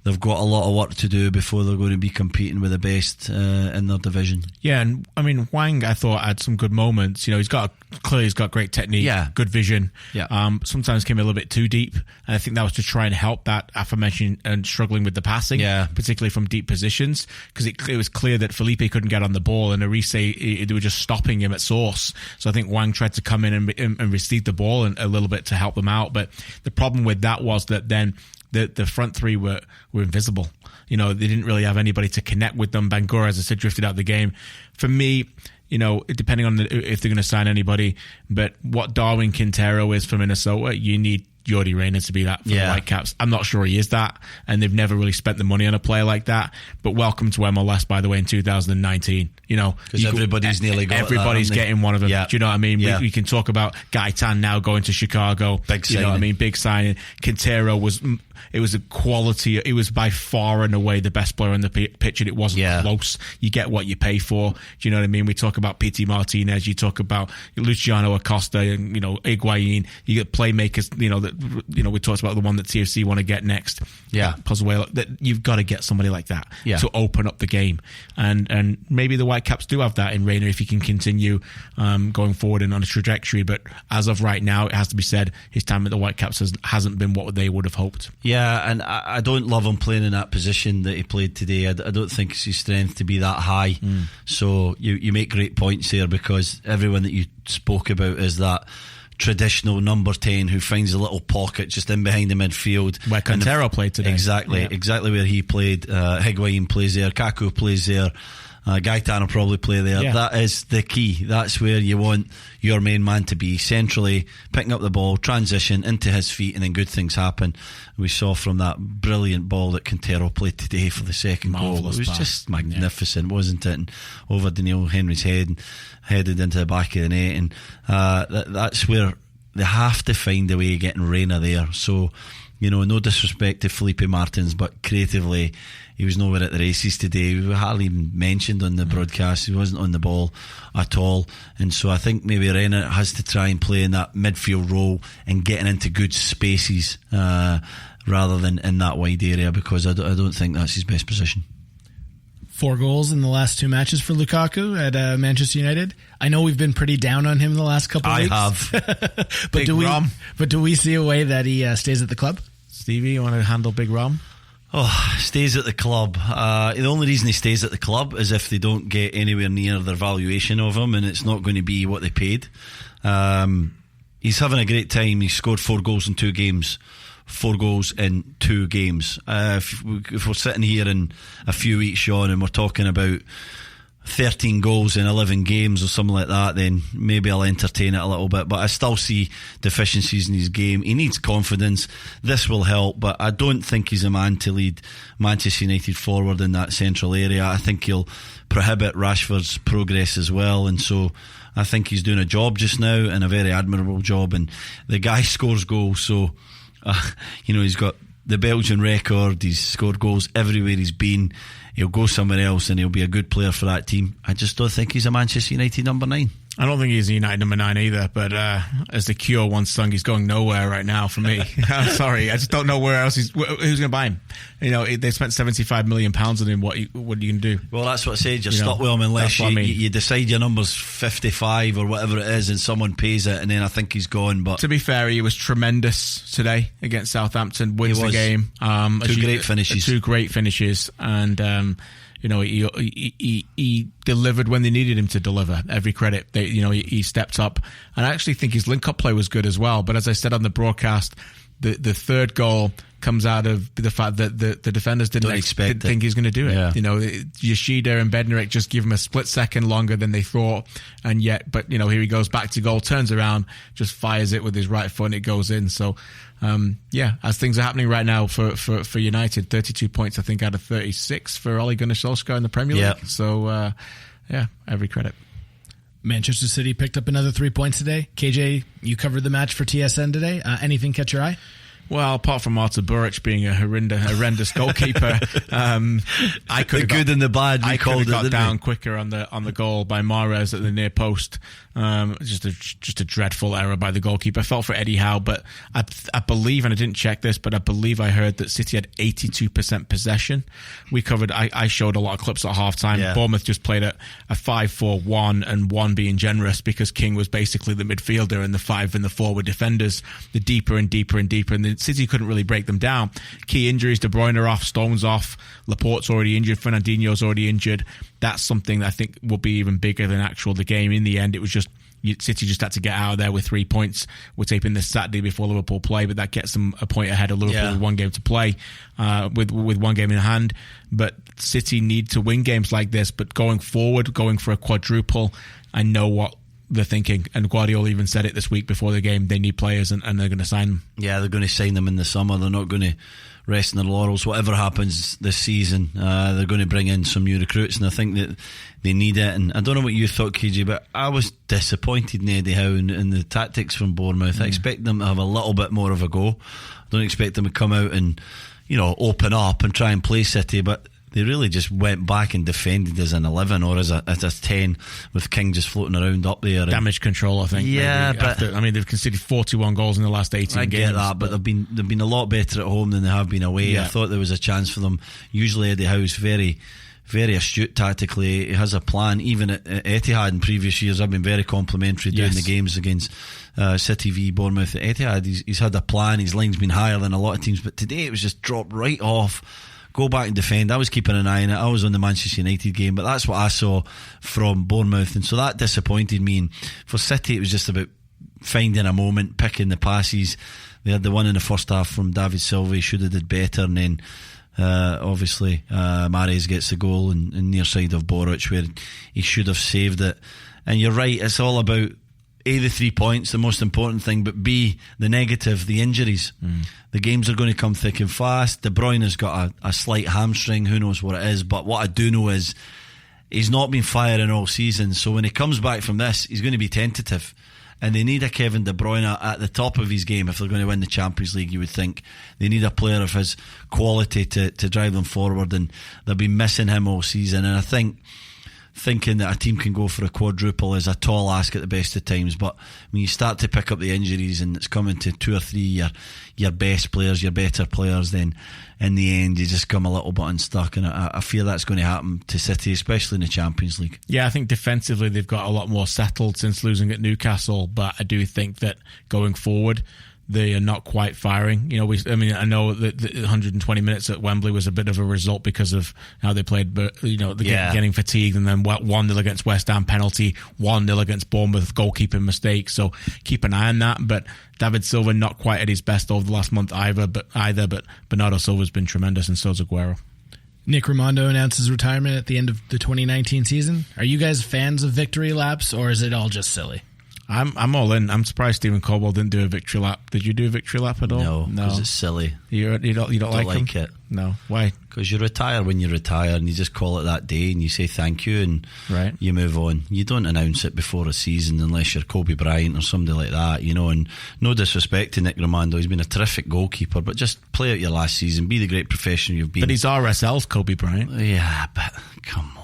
they've got a lot of work to do before they're going to be competing with the best in their division. Yeah, and I mean, Wang, I thought, had some good moments. He's got great technique, good vision. Yeah. Sometimes came a little bit too deep, and I think that was to try and help that aforementioned and struggling with the passing, particularly from deep positions, because it was clear that Felipe couldn't get on the ball, and Arise, they were just stopping him at source. So I think Wang tried to come in and receive the ball a little bit to help them out, but the problem with that was that then the front three were invisible. They didn't really have anybody to connect with them. Bangura, as I said, drifted out of the game. For me, depending on if they're going to sign anybody, but what Darwin Quintero is for Minnesota, you need Jordi Reyna to be that for the Whitecaps. I'm not sure he is that, and they've never really spent the money on a player like that. But welcome to MLS, by the way, in 2019. Because everybody's nearly got everybody's that, getting one of them. Yeah. Do you know what I mean? Yeah. We can talk about Gaetan now going to Chicago. Big signing. You know what I mean? Big signing. Quintero was a quality. It was by far and away the best player on the pitch, and it wasn't close. You get what you pay for. Do you know what I mean? We talk about Pity Martinez. You talk about Luciano Acosta and Higuain. You get playmakers. We talked about the one that TFC want to get next. Yeah, Pozuelo. That you've got to get somebody like that to open up the game, and maybe the Whitecaps do have that in Reyna if he can continue going forward and on a trajectory. But as of right now, it has to be said, his time at the Whitecaps hasn't been what they would have hoped. Yeah, and I don't love him playing in that position that he played today. I don't think it's his strength to be that high. So you make great points there, because everyone that you spoke about is that traditional number 10 who finds a little pocket just in behind the midfield where Quintero played today. Exactly where he played. Higuain plays there, Kaku plays there, Gaetan will probably play there. That is the key. That's where you want your main man to be, centrally picking up the ball, transition into his feet, and then good things happen. We saw from that brilliant ball that Quintero played today for the second goal. It was just magnificent, wasn't it? And over Daniel Henry's head and headed into the back of the net, and that's where they have to find a way of getting Reyna there. So no disrespect to Felipe Martins, but creatively he was nowhere at the races today. We hardly even mentioned on the broadcast. He wasn't on the ball at all. And so I think maybe Reyna has to try and play in that midfield role and getting into good spaces rather than in that wide area, because I don't think that's his best position. 4 goals in the last 2 matches for Lukaku at Manchester United. I know we've been pretty down on him in the last couple of weeks. I have. But do we see a way that he stays at the club? Stevie, you want to handle Big Rom? Stays at the club. The only reason he stays at the club is if they don't get anywhere near their valuation of him, and it's not going to be what they paid. He's having a great time. He scored 4 goals in 2 games. 4 goals in 2 games. If we're sitting here in a few weeks, Sean, and we're talking about 13 goals in 11 games or something like that, then maybe I'll entertain it a little bit. But I still see deficiencies in his game. He needs confidence. This will help, but I don't think he's a man to lead Manchester United forward in that central area. I think he'll prohibit Rashford's progress as well, and so I think he's doing a job just now, and a very admirable job, and the guy scores goals, so he's got the Belgian record. He's scored goals everywhere he's been. He'll go somewhere else and he'll be a good player for that team. I just don't think he's a Manchester United number 9. I don't think he's a United number 9 either, but as the Cure once sung, he's going nowhere right now for me. I'm sorry, I just don't know where else who's going to buy him. They spent £75 million on him. What are you going to do? Well, that's what I said. You're stuck with him unless you decide your number's 55 or whatever it is, and someone pays it, and then I think he's gone. But to be fair, he was tremendous today against Southampton. Wins the game. 2 great finishes. 2 great finishes, and he delivered when they needed him to deliver. Every credit. He stepped up, and I actually think his link-up play was good as well. But as I said on the broadcast, the third goal comes out of the fact that the defenders didn't think he's going to do it. Yeah. Yoshida and Bednarek just give him a split second longer than they thought, and yet, but here he goes back to goal, turns around, just fires it with his right foot, and it goes in. So, as things are happening right now for United, 32 points I think out of 36 for Ole Gunnar Solskjaer in the Premier League. Yeah. So, every credit. Manchester City picked up another 3 points today. KJ, you covered the match for TSN today. Anything catch your eye? Well, apart from Marta Buric being a horrendous goalkeeper, I could have good and the bad. I could have got down quicker on the goal by Mahrez at the near post. Just a dreadful error by the goalkeeper. I felt for Eddie Howe, but I believe, and I didn't check this, but I believe I heard that City had 82% possession. I showed a lot of clips at halftime. Yeah. Bournemouth just played a 5-4-1, and 1 being generous because King was basically the midfielder and the 5 and the 4 were defenders, the deeper and deeper and deeper, and the City couldn't really break them down. Key injuries: De Bruyne off, Stones off, Laporte's already injured, Fernandinho's already injured. That's something that I think will be even bigger than the game. In the end, it was just City just had to get out of there with 3 points. We're taping this Saturday before Liverpool play, but that gets them a point ahead of Liverpool with 1 game to play, with 1 game in hand. But City need to win games like this. But going forward, going for a quadruple, I know what they're thinking, and Guardiola even said it this week before the game. They need players, and they're going to sign them. Yeah, they're going to sign them in the summer. They're not going to rest in their laurels. Whatever happens this season, they're going to bring in some new recruits, and I think that they need it. And I don't know what you thought, KG, but I was disappointed in Eddie Howe in the tactics from Bournemouth. I expect them to have a little bit more of a go. I don't expect them to come out and open up and try and play City, but they really just went back and defended as an 11 or as a 10, with King just floating around up there. Damage control, I think. Yeah, but they've conceded 41 goals in the last 18 games. I get that, but they've been a lot better at home than they have been away. I thought there was a chance for them. Usually Eddie Howe's very, very astute tactically. He has a plan. Even at Etihad in previous years, I've been very complimentary doing the games against City v Bournemouth at Etihad. He's had a plan. His line's been higher than a lot of teams, but today it was just dropped right off. Go back and defend. I was keeping an eye on it. I was on the Manchester United game, but that's what I saw from Bournemouth, and so that disappointed me. And for City, it was just about finding a moment, picking the passes. They had the one in the first half from David Silva. He should have did better, and then obviously Mahrez gets the goal in near side of Boric where he should have saved it. And you're right, it's all about A, the 3 points, the most important thing, but B, the negative, the injuries. The games are going to come thick and fast. De Bruyne has got a slight hamstring, who knows what it is, but what I do know is he's not been firing all season, so when he comes back from this, he's going to be tentative. And they need a Kevin De Bruyne at the top of his game if they're going to win the Champions League. You would think they need a player of his quality to drive them forward, and they've been missing him all season. And I think thinking that a team can go for a quadruple is a tall ask at the best of times, but when you start to pick up the injuries and it's coming to 2 or 3 your best players, your better players, then in the end you just come a little bit unstuck, and I feel that's going to happen to City, especially in the Champions League. Yeah, I think defensively they've got a lot more settled since losing at Newcastle, but I do think that going forward they are not quite firing. I know that the 120 minutes at Wembley was a bit of a result because of how they played, but getting fatigued, and then 1-0 against West Ham penalty, 1-0 against Bournemouth goalkeeping mistake. So keep an eye on that. But David Silva not quite at his best over the last month either. But Bernardo Silva's been tremendous, and so's Aguero. Nick Rimando announces retirement at the end of the 2019 season. Are you guys fans of victory laps, or is it all just silly? I'm all in. I'm surprised Stephen Colwell didn't do a victory lap. Did you do a victory lap at all? No, because it's silly. You don't like it? No. Why? Because you retire when you retire, and you just call it that day, and you say thank you, and you move on. You don't announce it before a season unless you're Kobe Bryant or somebody like that, And no disrespect to Nick Rimando, he's been a terrific goalkeeper, but just play out your last season, be the great professional you've been. But he's RSL's Kobe Bryant. Yeah, but come on.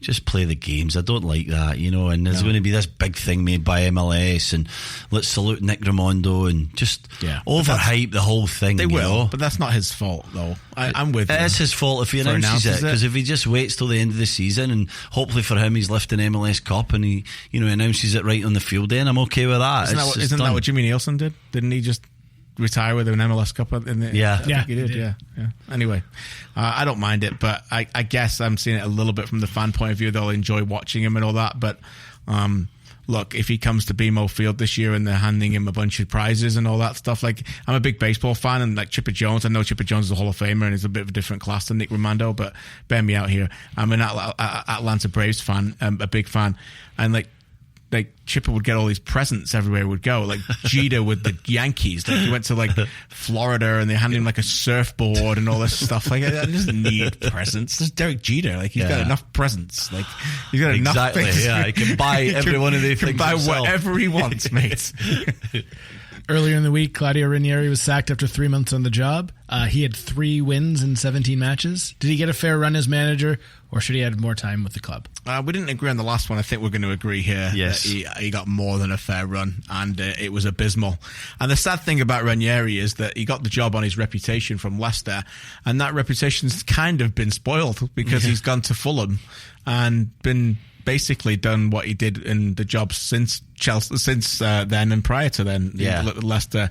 Just play the games. I don't like that, and there's going to be this big thing made by MLS, and let's salute Nick Rimando and just overhype the whole thing. They will, but that's not his fault, though. I'm with you. It is his fault if he announces it, because if he just waits till the end of the season, and hopefully for him he's lifting MLS Cup, and he announces it right on the field, then I'm okay with that. Isn't that what Jimmy Nielsen did? Didn't he just retire with an MLS Cup in the, yeah. I think he did. Yeah. Anyway, I don't mind it, but I guess I'm seeing it a little bit from the fan point of view. They'll enjoy watching him and all that, but look, if he comes to BMO Field this year and they're handing him a bunch of prizes and all that stuff, like, I'm a big baseball fan, and like Chipper Jones, I know Chipper Jones is a Hall of Famer and he's a bit of a different class than Nick Rimando, but bear me out here. I'm an Atlanta Braves fan, a big fan, and like Chipper would get all these presents everywhere he would go, like Jeter with the Yankees. Like, he went to like Florida and they handed him like a surfboard and all this stuff. Like, I doesn't need presents. There's Derek Jeter. Like, he's got enough presents. Like, he's got enough things. Yeah, he can buy every one of these things. He can buy whatever he wants, mate. Earlier in the week, Claudio Ranieri was sacked after 3 months on the job. He had 3 wins in 17 matches. Did he get a fair run as manager, or should he have more time with the club? We didn't agree on the last one. I think we're going to agree here. Yes. That he got more than a fair run, and it was abysmal. And the sad thing about Ranieri is that he got the job on his reputation from Leicester, and that reputation's kind of been spoiled because he's gone to Fulham and been basically done what he did in the job since Chelsea, since then and prior to then. Leicester.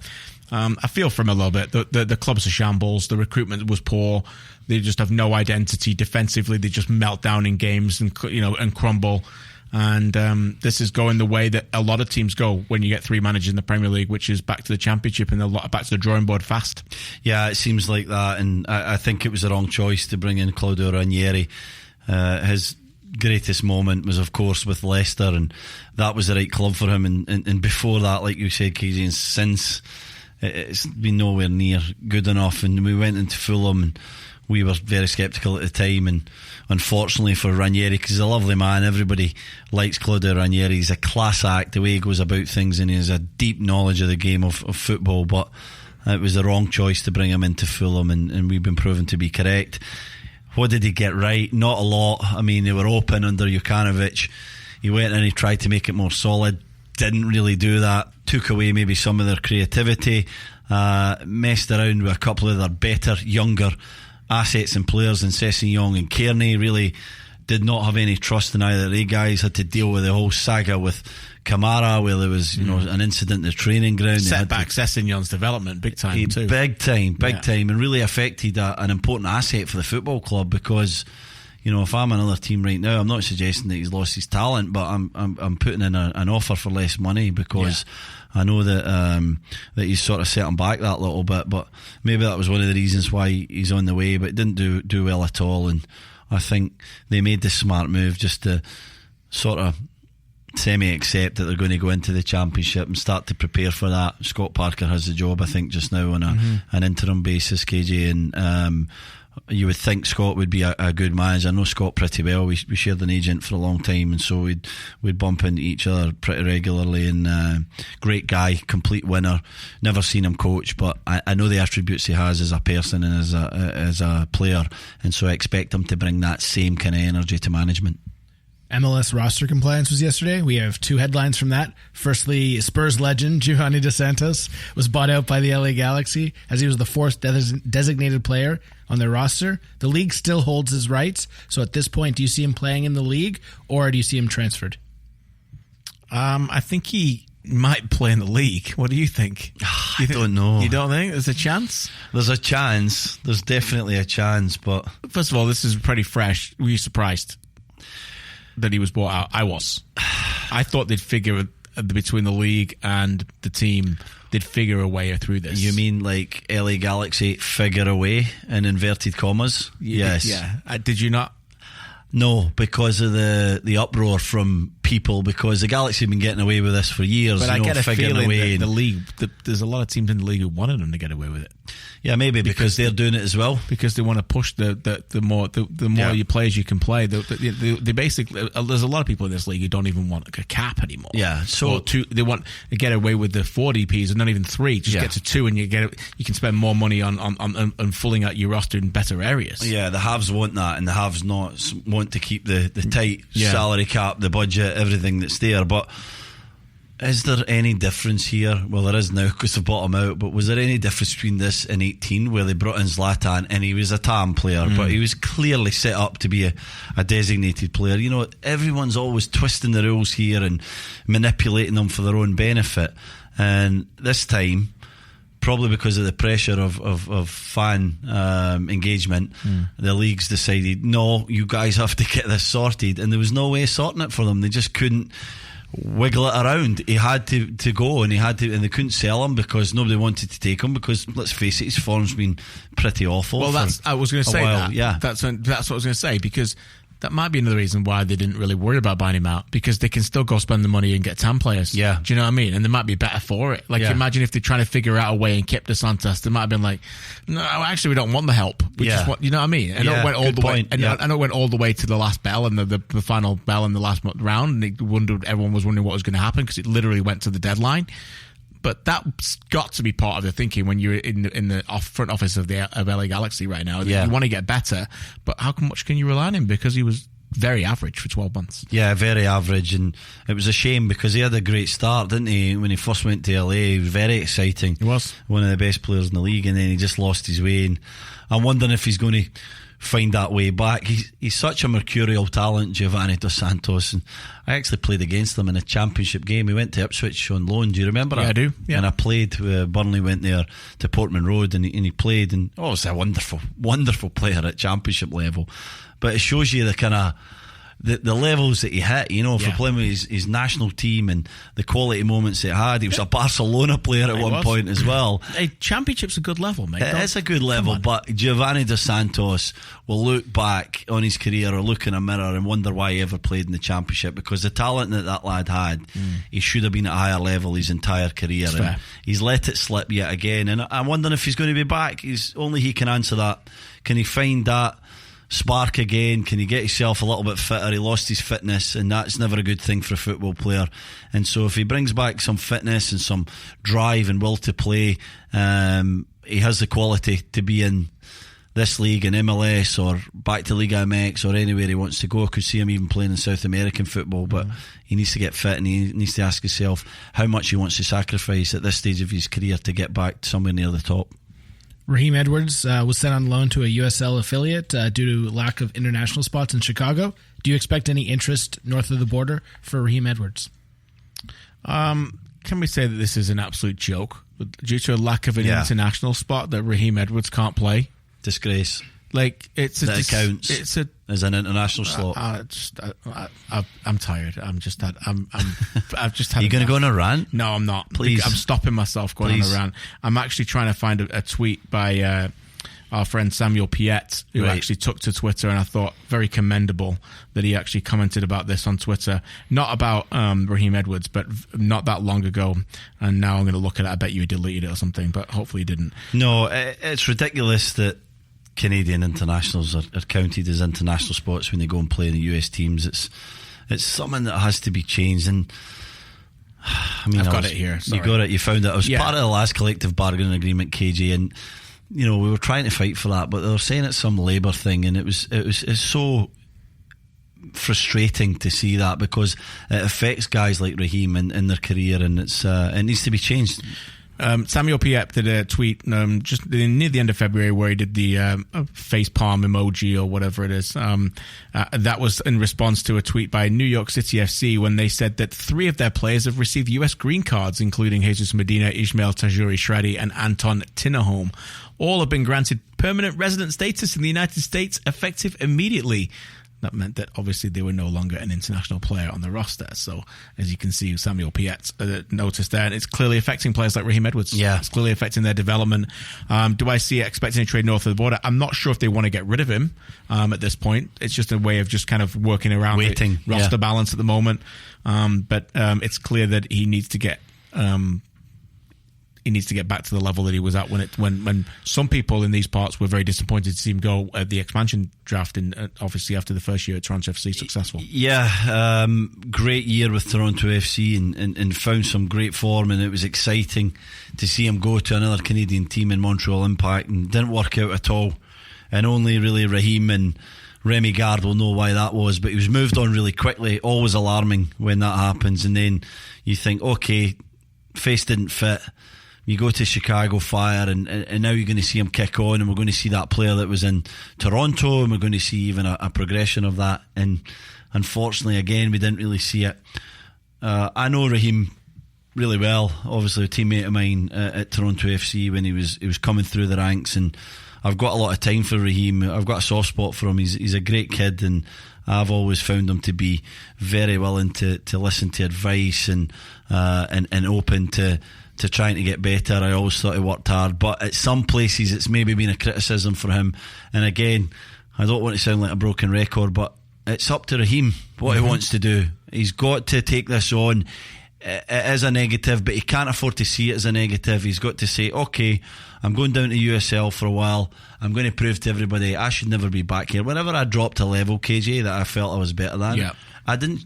I feel for him a little bit. The club's a shambles. The recruitment was poor. They just have no identity defensively. They just melt down in games and crumble. And this is going the way that a lot of teams go when you get 3 managers in the Premier League, which is back to the Championship and back to the drawing board fast. Yeah, it seems like that, and I think it was the wrong choice to bring in Claudio Ranieri. His greatest moment was, of course, with Leicester, and that was the right club for him. And before that, like you said, KJ, and since, it's been nowhere near good enough. And we went into Fulham, and we were very sceptical at the time. And unfortunately for Ranieri, because he's a lovely man, everybody likes Claudio Ranieri. He's a class act, the way he goes about things, and he has a deep knowledge of the game of football. But it was the wrong choice to bring him into Fulham, and we've been proven to be correct. What did he get right? Not a lot. I mean, they were open under Jukanovic. He went in, he tried to make it more solid. Didn't really do that. Took away maybe some of their creativity. Messed around with a couple of their better, younger assets and players in Sessegnon and Kearney. Really did not have any trust in either of the guys. Had to deal with the whole saga with Kamara, where there was an incident in the training ground. Set back Sessegnon's development big time too. Big time, and really affected an important asset for the football club, because if I'm another team right now, I'm not suggesting that he's lost his talent, but I'm putting in an offer for less money, because I know that he's sort of set him back that little bit. But maybe that was one of the reasons why he's on the way, but didn't do well at all. And I think they made the smart move just to sort of semi-accept that they're going to go into the Championship and start to prepare for that. Scott Parker has the job, I think, just now on an interim basis, KJ, and you would think Scott would be a good manager. I know Scott pretty well. We shared an agent for a long time, and so we'd bump into each other pretty regularly. And great guy, complete winner. Never seen him coach, but I know the attributes he has as a person and as a player, and so I expect him to bring that same kind of energy to management. MLS roster compliance was yesterday. We have 2 headlines from that. Firstly, Spurs legend Gio Dos Santos was bought out by the LA Galaxy as he was the 4th designated player on their roster. The league still holds his rights. So at this point, do you see him playing in the league, or do you see him transferred? I think he might play in the league. What do you think? I don't know. You don't think there's a chance? There's a chance. There's definitely a chance. But first of all, this is pretty fresh. Were you surprised that he was bought out? I was. I thought they'd figure between the league and the team, they'd figure a way through this. You mean like LA Galaxy figure a way in inverted commas? Yes. Yeah. Did you not? No, because of the uproar from people, because the Galaxy have been getting away with this for years. But I get a feeling that the league, there's a lot of teams in the league who wanted them to get away with it. Yeah, maybe because they're doing it as well. Because they want to push the more you players you can play. They basically, there's a lot of people in this league who don't even want a cap anymore. Yeah, so they want to get away with the 4 DPs and not even 3. Just get to 2, and you can spend more money on filling out your roster in better areas. Yeah, the haves want that, and the haves not want to keep the tight salary cap, the budget, everything that's there. But is there any difference here? Well, there is now because they bought him out, but was there any difference between this and 18, where they brought in Zlatan and he was a TAM player, but he was clearly set up to be a designated player? Everyone's always twisting the rules here and manipulating them for their own benefit, and this time, probably because of the pressure of fan engagement, the league's decided, no, you guys have to get this sorted, and there was no way of sorting it for them. They just couldn't wiggle it around. He had to go, and and they couldn't sell him because nobody wanted to take him, because let's face it, his form's been pretty awful. Well, I was going to say while. that. Yeah, that's what I was going to say, because that might be another reason why they didn't really worry about buying him out, because they can still go spend the money and get TAM players. Yeah. Do you know what I mean? And they might be better for it. Imagine if they're trying to figure out a way and kept Dos Santos, they might have been like, no, actually we don't want the help. We just want, you know what I mean? And it went all the way. And I know it went all the way to the last bell and the final bell in the last round, and everyone was wondering what was going to happen, because it literally went to the deadline. But that's got to be part of the thinking when you're in the front office of LA Galaxy right now. Yeah. You want to get better, but how much can you rely on him? Because he was very average for 12 months. Yeah, very average, and it was a shame because he had a great start, didn't he? When he first went to LA, he was very exciting. He was one of the best players in the league, and then he just lost his way. And I'm wondering if he's going to find that way back. He's such a mercurial talent, Giovanni Dos Santos, and I actually played against him in a championship game. He went to Ipswich on loan. Do you remember that? Yeah, I do. Yeah. And I played. Burnley went there to Portman Road, and he played. And he's a wonderful player at championship level. But it shows you the kind of the levels that he hit, for playing with his national team and the quality moments that he had. He was a Barcelona player at one point as well. Hey, championship's a good level, mate. It's a good level, but Giovanni Dos Santos will look back on his career or look in a mirror and wonder why he ever played in the championship, because the talent that lad had, he should have been at a higher level his entire career, and he's let it slip yet again. And I'm wondering if he's going to be back. Only he can answer that. Can he find that spark again? Can he get himself a little bit fitter? He lost his fitness, and that's never a good thing for a football player. And so if he brings back some fitness and some drive and will to play, he has the quality to be in this league in MLS or back to Liga MX or anywhere he wants to go. I could see him even playing in South American football, but he needs to get fit, and he needs to ask himself how much he wants to sacrifice at this stage of his career to get back somewhere near the top. Raheem Edwards was sent on loan to a USL affiliate due to lack of international spots in Chicago. Do you expect any interest north of the border for Raheem Edwards? Can we say that this is an absolute joke? Due to a lack of an international spot, that Raheem Edwards can't play? Disgrace. Like, it's that counts as an international slot. I'm tired. I've just had. Are you going to go on a rant? No, I'm not. Please, I'm stopping myself going on a rant. I'm actually trying to find a tweet by our friend Samuel Piette, who actually took to Twitter, and I thought very commendable that he actually commented about this on Twitter. Not about Raheem Edwards, but not that long ago. And now I'm going to look at it. I bet you he deleted it or something, but hopefully he didn't. No, it's ridiculous that Canadian internationals are counted as international spots when they go and play in the US teams. It's something that has to be changed. And I mean, I've got it here. Sorry. You got it. You found it. I was part of the last collective bargaining agreement, KJ, and we were trying to fight for that, but they were saying it's some labour thing, and it's so frustrating to see that, because it affects guys like Raheem in their career, and it needs to be changed. Samuel Piette did a tweet just near the end of February where he did the face palm emoji or whatever it is. That was in response to a tweet by New York City FC when they said that 3 of their players have received US green cards, including Jesus Medina, Ismail Tajuri-Shredi and Anton Tinnerholm. All have been granted permanent resident status in the United States effective immediately. That meant that obviously they were no longer an international player on the roster. So, as you can see, Samuel Piette noticed there, and it's clearly affecting players like Raheem Edwards. Yeah. It's clearly affecting their development. Do I see it expecting a trade north of the border? I'm not sure if they want to get rid of him at this point. It's just a way of just kind of working around the roster balance at the moment. But it's clear that he needs to get... he needs to get back to the level that he was at when some people in these parts were very disappointed to see him go at the expansion draft, and obviously after the first year at Toronto FC successful. Yeah, great year with Toronto FC and found some great form, and it was exciting to see him go to another Canadian team in Montreal Impact, and didn't work out at all, and only really Raheem and Remy Gard will know why that was, but he was moved on really quickly. Always alarming when that happens, and then you think, okay, face didn't fit. You go to Chicago Fire, and now you're going to see him kick on, and we're going to see that player that was in Toronto, and we're going to see even a progression of that. And unfortunately, again, we didn't really see it. I know Raheem really well, obviously a teammate of mine at Toronto FC when he was coming through the ranks, and I've got a lot of time for Raheem. I've got a soft spot for him. He's a great kid, and I've always found him to be very willing to listen to advice and open to trying to get better. I always thought he worked hard, but at some places it's maybe been a criticism for him. And again, I don't want to sound like a broken record, but it's up to Raheem what he wants to do. He's got to take this on. It is a negative, but he can't afford to see it as a negative. He's got to say, okay, I'm going down to USL for a while. I'm going to prove to everybody I should never be back here. Whenever I dropped a level, KJ, that I felt I was better than, I didn't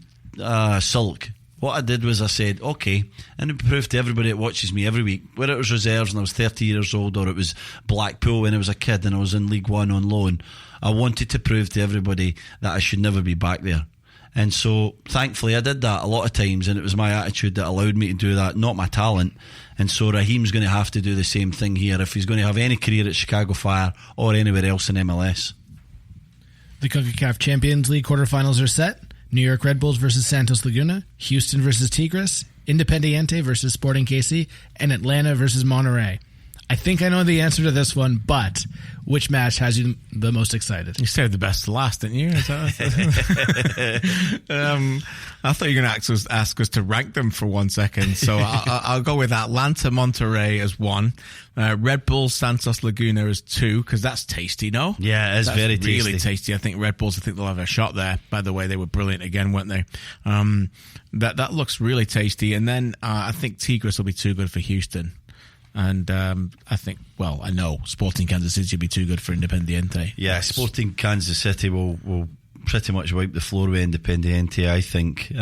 sulk what I did was I said, okay, and it proved to everybody that watches me every week, whether it was reserves and I was 30 years old, or it was Blackpool when I was a kid and I was in League One on loan, I wanted to prove to everybody that I should never be back there. And so thankfully I did that a lot of times, and it was my attitude that allowed me to do that, not my talent. And so Raheem's going to have to do the same thing here if he's going to have any career at Chicago Fire or anywhere else in MLS. The CONCACAF Champions League quarterfinals are set. New York Red Bulls versus Santos Laguna, Houston versus Tigres, Independiente versus Sporting KC, and Atlanta versus Monterrey. I think I know the answer to this one, but which match has you the most excited? You saved the best to last, didn't you? I thought you were going to ask us to rank them for 1 second, so I'll go with Atlanta Monterrey as 1, Red Bull Santos Laguna as 2, because that's tasty, no? Yeah, it's very tasty. Really tasty. I think Red Bulls, I think they'll have a shot there. By the way, they were brilliant again, weren't they? That looks really tasty. And then I think Tigres will be too good for Houston. And I think, well, I know Sporting Kansas City will be too good for Independiente. Yeah, Sporting Kansas City will pretty much wipe the floor with Independiente, I think.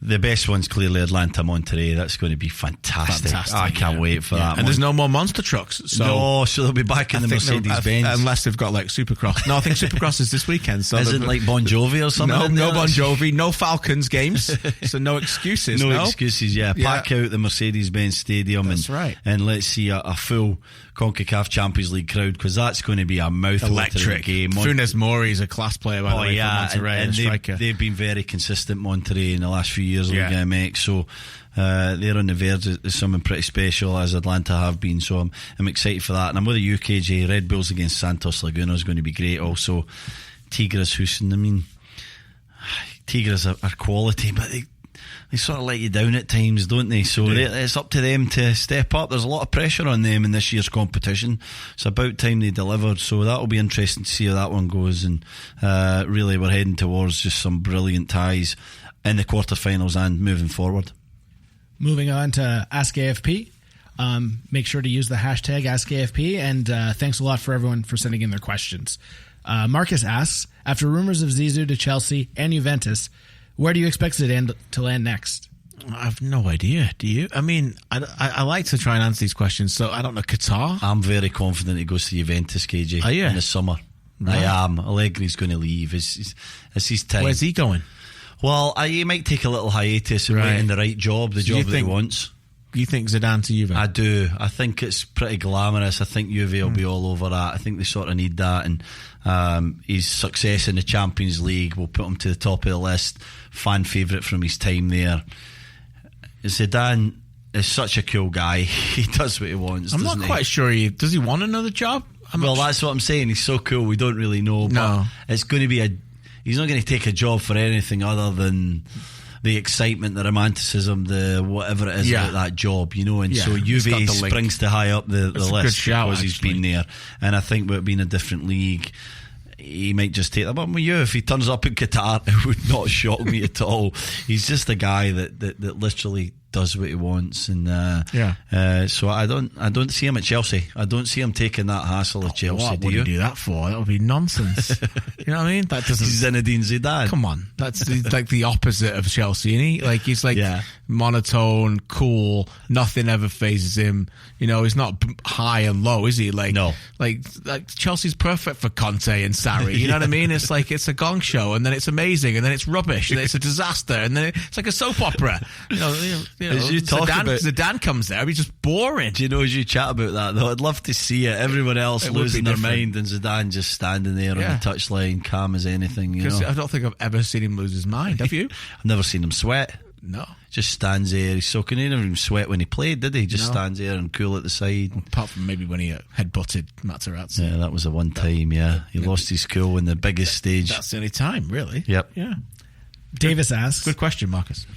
The best one's clearly Atlanta Monterrey. That's going to be fantastic. I can't wait for that. And there's no more monster trucks. So they'll be back in the Mercedes-Benz. Unless they've got like Supercross. No, I think Supercross is this weekend. So isn't like Bon Jovi or something? No Bon Jovi, no Falcons games. So no excuses. No excuses, yeah. Pack out the Mercedes-Benz Stadium. That's right. And let's see a full CONCACAF Champions League crowd, because that's going to be a mouth-watering game. Funes Mori is a class player, by the way, for Monterrey, and striker. They've been very consistent, Monterrey, in the last few years of Liga MX, so they're on the verge of something pretty special, as Atlanta have been, so I'm excited for that. And I'm with the UKJ. Red Bulls against Santos Laguna is going to be great. Also Tigres Houston, I mean, Tigres are quality, but they sort of let you down at times, don't they? So it's up to them to step up. There's a lot of pressure on them in this year's competition. It's about time they delivered. So that'll be interesting to see how that one goes. And really, we're heading towards just some brilliant ties in the quarterfinals and moving forward. Moving on to AskAFP. Make sure to use the hashtag AskAFP. And thanks a lot for everyone for sending in their questions. Marcus asks, after rumors of Zizou to Chelsea and Juventus, where do you expect Zidane to land next? I have no idea. Do you? I mean, I like to try and answer these questions. So I don't know. Qatar? I'm very confident he goes to Juventus, KJ, in the summer. Right. I am. Allegri's going to leave. It's his time. Where's he going? Well, he might take a little hiatus and wait in the right job, the job that he wants. You think Zidane to Juve? I do. I think it's pretty glamorous. I think Juve will be all over that. I think they sort of need that, and his success in the Champions League will put him to the top of the list. Fan favourite from his time there. Zidane is such a cool guy. He does what he wants. I'm not quite sure. Does he want another job? That's what I'm saying. He's so cool. We don't really know. But it's going to be he's not going to take a job for anything other than the excitement, the romanticism, the whatever it is about that job, you know. And so Juve springs to high up the list because he's been there. And I think with it being a different league, he might just take that. But with you, if he turns up in Qatar, it would not shock me at all. He's just a guy that literally does what he wants, and so I don't see him at Chelsea. I don't see him taking that hassle at Chelsea. What would he do that for? That would be nonsense. You know what I mean? That doesn't. Zinedine Zidane. Come on, that's like the opposite of Chelsea, isn't he? Like he's like monotone, cool. Nothing ever phases him. You know, he's not high and low, is he? Like no. Like Chelsea's perfect for Conte and Sarri. You know what I mean? It's like it's a gong show, and then it's amazing, and then it's rubbish, and then it's a disaster, and then it's like a soap opera. As you talk about Zidane comes there, he's just boring. Do you know, as you chat about that though, I'd love to see it. Everyone else losing their mind, and Zidane just standing there on the touchline, calm as anything. Because I don't think I've ever seen him lose his mind. Have you? I've never seen him sweat. No, just stands there. He's soaking. He never even sweat when he played, did he? Just stands there and cool at the side. Apart from maybe when he headbutted Materazzi. Yeah, that was the one time. Yeah, he lost his cool in the biggest stage. That's the only time, really. Yep. Yeah. Davis asks. Good question, Marcus.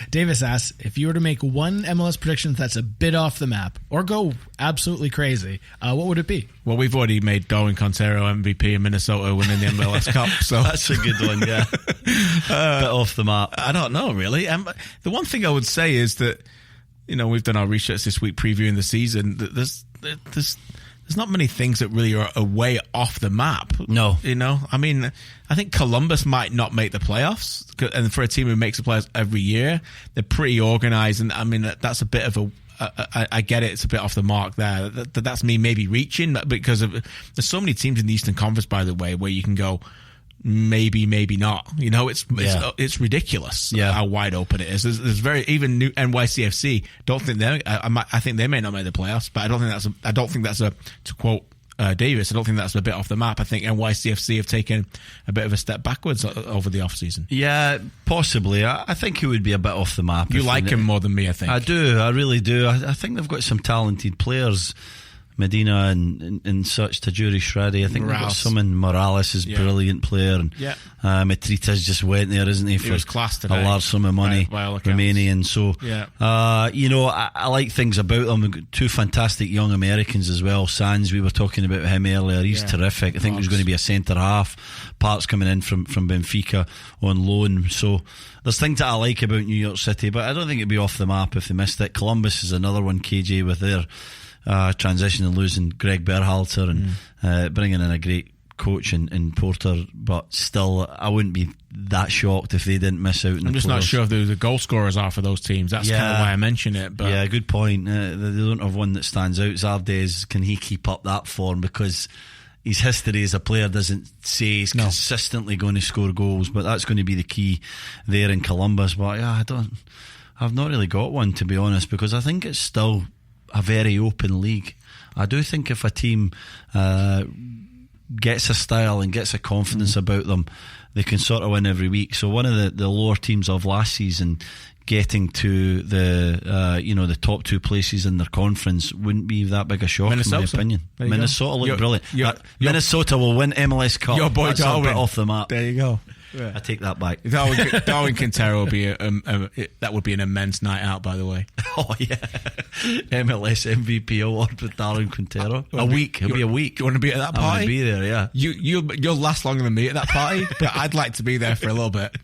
Davis asks, if you were to make one MLS prediction that's a bit off the map or go absolutely crazy, what would it be? Well, we've already made Darwin Quintero MVP in Minnesota winning the MLS Cup, so that's a good one. Yeah, bit off the map. I don't know really. The one thing I would say is that, you know, we've done our research this week previewing the season. There's there's not many things that really are way off the map. No. I mean, I think Columbus might not make the playoffs, and for a team who makes the playoffs every year, they're pretty organised, and I mean, that's a bit of a... I get it, it's a bit off the mark there. That's me maybe reaching, because there's so many teams in the Eastern Conference, by the way, where you can go, maybe not. It's ridiculous how wide open it is. There's very, even new NYCFC, don't think I think they may not make the playoffs, but I don't think that's a to quote Davis, I don't think that's a bit off the map. I think NYCFC have taken a bit of a step backwards over the off season. Yeah, possibly. I think it would be a bit off the map. You like him more than me, I think. I do. I really do. I think they've got some talented players. Medina and such, Tajuri Shredi. I think they've got someone. Morales is a brilliant player, and Mitritas just went there, isn't he? He was class today. A large sum of money, Romanian. So, I like things about them. We've got two fantastic young Americans as well. Sands, we were talking about him earlier. He's terrific. I think he's going to be a centre half. Parts coming in from Benfica on loan. So there's things that I like about New York City, but I don't think it'd be off the map if they missed it. Columbus is another one, KJ, with their transition and losing Greg Berhalter and bringing in a great coach in Porter, but still I wouldn't be that shocked if they didn't miss out. I'm just not sure who the goal scorers are for those teams. That's kind of why I mention it. But yeah, good point. They don't have one that stands out. Zardes, can he keep up that form? Because his history as a player doesn't say he's consistently going to score goals, but that's going to be the key there in Columbus. But I've not really got one, to be honest, because I think it's still a very open league. I do think if a team gets a style and gets a confidence about them, they can sort of win every week. So one of the lower teams of last season getting to the top two places in their conference wouldn't be that big a shock, in my opinion. Minnesota look brilliant. Minnesota will win MLS Cup. Your boy That's Darwin a bit off the map. There you go. Yeah. I take that back. Darwin Quintero would be that would be an immense night out, by the way. Oh yeah, MLS MVP award with Darwin Quintero. It'll be a week. You want to be at that party? I want to be there. Yeah. You'll last longer than me at that party, but I'd like to be there for a little bit.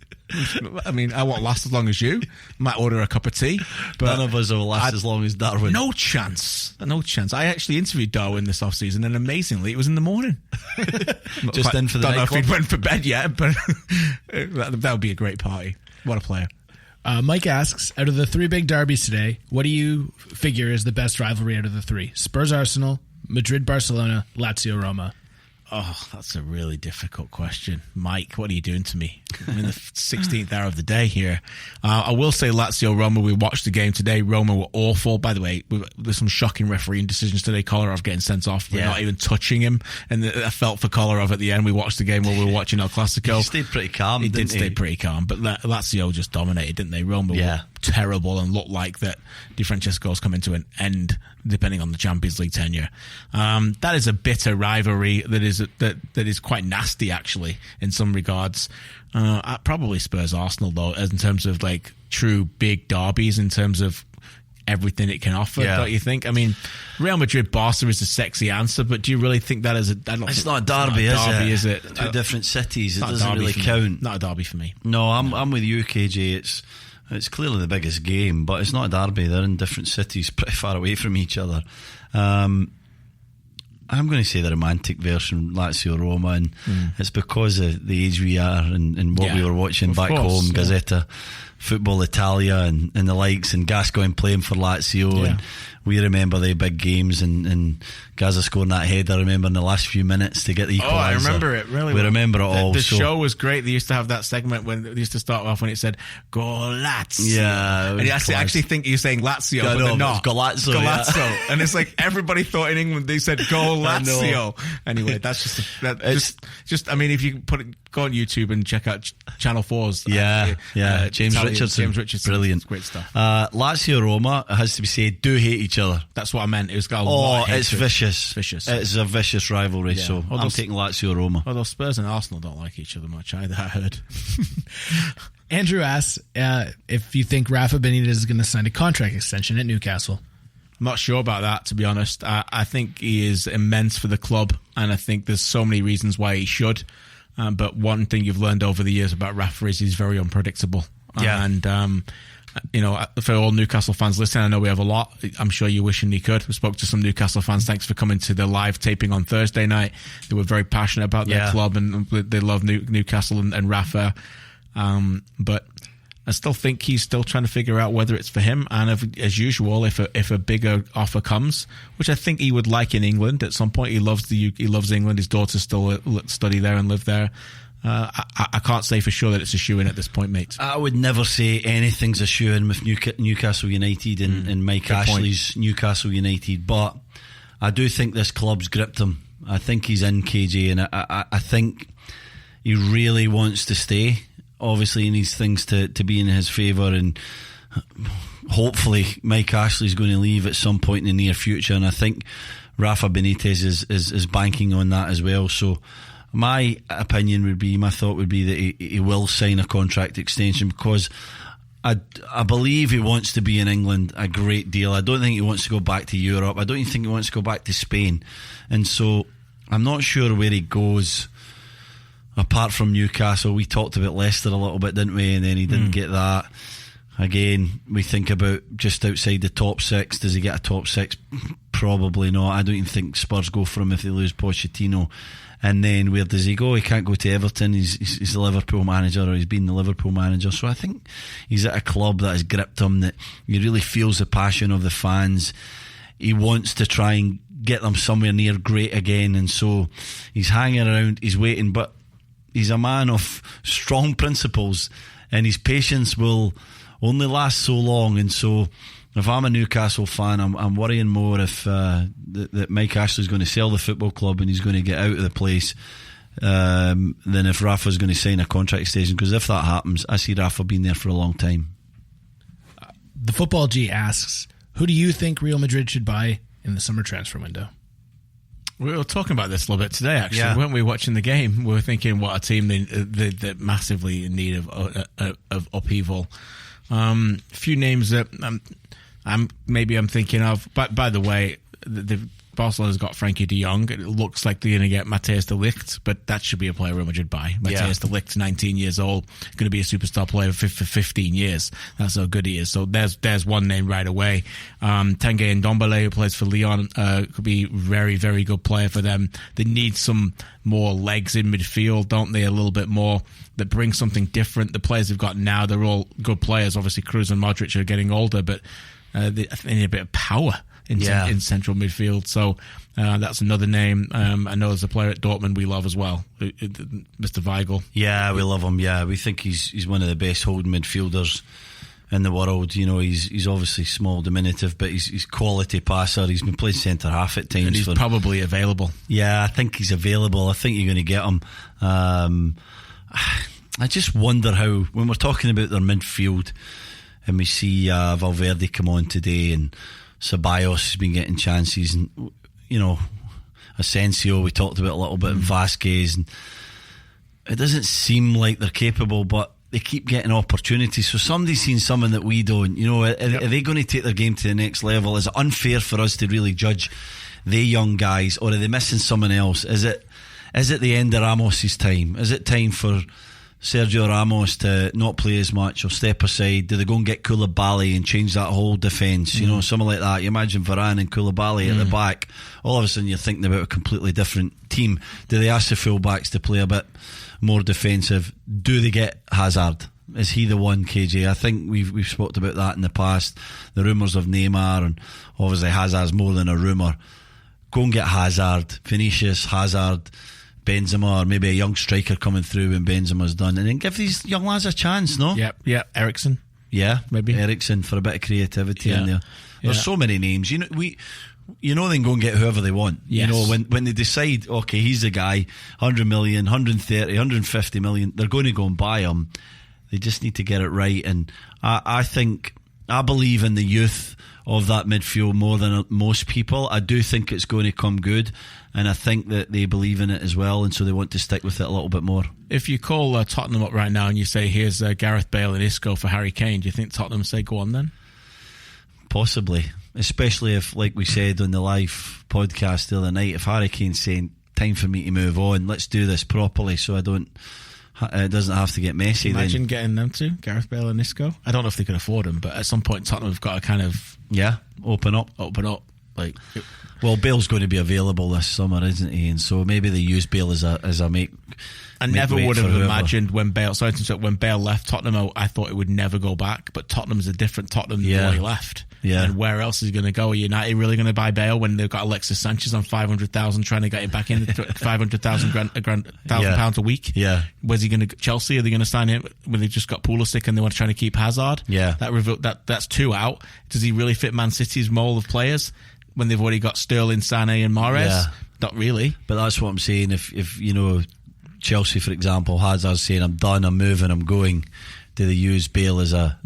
I mean, I won't last as long as you. Might order a cup of tea, but none of us will last as long as Darwin. No chance. I actually interviewed Darwin this off-season, and amazingly, it was in the morning. Just in for the night. Don't know if club. he went for bed yet, but that would be a great party. What a player. Mike asks, out of the three big derbies today, what do you figure is the best rivalry out of the three? Spurs Arsenal, Madrid Barcelona, Lazio Roma. Oh, that's a really difficult question. Mike, what are you doing to me? I'm in the 16th hour of the day here. I will say Lazio Roma, we watched the game today. Roma were awful. By the way, there's some shocking refereeing decisions today. Kolarov getting sent off for not even touching him. And I felt for Kolarov at the end. We watched the game while we were watching El Clasico. He stayed pretty calm, He did stay pretty calm. But Lazio just dominated, didn't they? Roma were terrible and looked like that Di Francesco's coming to an end, depending on the Champions League tenure. That is a bitter rivalry that is quite nasty, actually, in some regards. Probably Spurs Arsenal, though, as in terms of like true big derbies, in terms of everything it can offer, don't you think? I mean, Real Madrid Barca is a sexy answer, but do you really think that is it's not a derby, is it? Two different cities, it doesn't really count. Not a derby for me. No, I'm with you, KJ. It's clearly the biggest game, but it's not a derby. They're in different cities, pretty far away from each other. I'm going to say the romantic version, Lazio Roma, and it's because of the age we are and what we were watching back home, Gazzetta, Football Italia and the likes, and Gascoigne playing for Lazio, and we remember the big games and Gaza scoring that header, I remember, in the last few minutes to get the equaliser. Oh, I remember it, really. We remember it all. The show was great. They used to have that segment when they used to start off when it said, Go Lazio. Yeah. And you actually think you're saying Lazio, but they're not. Golazzo. Yeah. And it's like everybody thought in England they said, Go Lazio. Anyway, that's just, I mean, if you go on YouTube and check out Channel 4's. James Richardson. Brilliant. Great stuff. Lazio Roma, it has to be said, do hate each other. That's what I meant. It was got a lot of it's vicious. It's a vicious rivalry, so I'm taking Lazio Roma. Although Spurs and Arsenal don't like each other much either, I heard. Andrew asks if you think Rafa Benitez is going to sign a contract extension at Newcastle. I'm not sure about that, to be honest. I think he is immense for the club, and I think there's so many reasons why he should. But one thing you've learned over the years about Rafa is he's very unpredictable. Yeah. And for all Newcastle fans listening, I know we have a lot. I'm sure you're wishing he could. We spoke to some Newcastle fans. Thanks for coming to the live taping on Thursday night. They were very passionate about their club, and they love Newcastle and Rafa. But I still think he's still trying to figure out whether it's for him. And as usual, if a bigger offer comes, which I think he would like in England at some point, he loves England. His daughters still study there and live there. I can't say for sure that it's a shoe-in at this point, mate. I would never say anything's a shoe-in with Newcastle United and Mike Ashley's Newcastle United, but I do think this club's gripped him. I think he's in, KJ, and I think he really wants to stay. Obviously he needs things to be in his favour, and hopefully Mike Ashley's going to leave at some point in the near future, and I think Rafa Benitez is banking on that as well. So my thought would be that he will sign a contract extension, because I believe he wants to be in England a great deal. I don't think he wants to go back to Europe. I don't even think he wants to go back to Spain. And so I'm not sure where he goes apart from Newcastle. We talked about Leicester a little bit, didn't we? And then he didn't get that. Again, we think about just outside the top six. Does he get a top six? Probably not. I don't even think Spurs go for him if they lose Pochettino. And then where does he go? He can't go to Everton. He's the Liverpool manager, or he's been the Liverpool manager. So I think he's at a club that has gripped him, that he really feels the passion of the fans. He wants to try and get them somewhere near great again, and so he's hanging around, he's waiting. But he's a man of strong principles, and his patience will only last so long. And so if I'm a Newcastle fan, I'm worrying more if that Mike Ashley's going to sell the football club and he's going to get out of the place, than if Rafa's going to sign a contract extension. Because if that happens, I see Rafa being there for a long time. The Football G asks, who do you think Real Madrid should buy in the summer transfer window? We were talking about this a little bit today, actually, weren't we? Watching the game, we were thinking what a team they're massively in need of upheaval. Few names that I'm thinking of. But by the way, the Barcelona's got Frankie de Jong. It looks like they're going to get Matthias de Ligt, but that should be a player Real Madrid buy. Matthias de Ligt, 19 years old, going to be a superstar player for 15 years. That's how good he is. So there's one name right away. Tanguy Ndombele, who plays for Lyon, could be very, very good player for them. They need some more legs in midfield, don't they? A little bit more that bring something different. The players they've got now, they're all good players. Obviously, Kroos and Modric are getting older, but they need a bit of power in central midfield. So that's another name. I know there's a player at Dortmund we love as well, Mr. Weigl. Yeah, we love him. Yeah, we think he's one of the best holding midfielders in the world. You know, he's obviously small, diminutive, but he's quality passer. He's been playing centre half at times. And he's probably available. Yeah, I think he's available. I think you're going to get him. I just wonder how, when we're talking about their midfield, and we see Valverde come on today, and Ceballos has been getting chances, and Asensio we talked about a little bit, and Vasquez, and it doesn't seem like they're capable, but they keep getting opportunities. So somebody's seen something that we don't. Are they going to take their game to the next level? Is it unfair for us to really judge the young guys, or are they missing someone else? Is it the end of Ramos's time? Is it time for Sergio Ramos to not play as much or step aside? Do they go and get Koulibaly and change that whole defence? Something like that. You imagine Varane and Koulibaly at the back. All of a sudden you're thinking about a completely different team. Do they ask the full-backs to play a bit more defensive? Do they get Hazard? Is he the one, KJ? I think we've spoken about that in the past. The rumours of Neymar, and obviously Hazard's more than a rumour. Go and get Hazard, Vinicius, Hazard, Benzema, or maybe a young striker coming through when Benzema's done, and then give these young lads a chance, no? Yeah, Eriksen. Yeah, maybe Eriksen for a bit of creativity in there. There's so many names. They can go and get whoever they want. Yes. When they decide, okay, he's the guy, 100 million, 130, 150 million, they're going to go and buy him. They just need to get it right. And I believe in the youth of that midfield more than most people. I do think it's going to come good, and I think that they believe in it as well, and so they want to stick with it a little bit more. If you call Tottenham up right now and you say, here's Gareth, Bale and Isco for Harry Kane, do you think Tottenham say go on then? Possibly, especially if, like we said on the live podcast the other night, if Harry Kane's saying time for me to move on, let's do this properly so I don't It doesn't have to get messy. Imagine getting them to Gareth Bale and Isco. I don't know if they can afford them, but at some point Tottenham have got to kind of open up. Well, Bale's going to be available this summer, isn't he? And so maybe they use Bale as a make. I never would have imagined when Bale left Tottenham, I thought it would never go back. But Tottenham's a different Tottenham than when he left. Yeah. And where else is he going to go? Are United really going to buy Bale when they've got Alexis Sanchez on 500,000 trying to get him back in £500,000 a week? Yeah. Where's he going to? Chelsea? Are they going to sign him when they've just got Pulisic and they want to try to keep Hazard? Yeah. That's 2 out. Does he really fit Man City's mold of players when they've already got Sterling, Sané, and Mahrez? Yeah. Not really. But that's what I'm saying. If you know, Chelsea, for example, Hazard saying, "I'm done, I'm moving, I'm going." Do they use Bale as a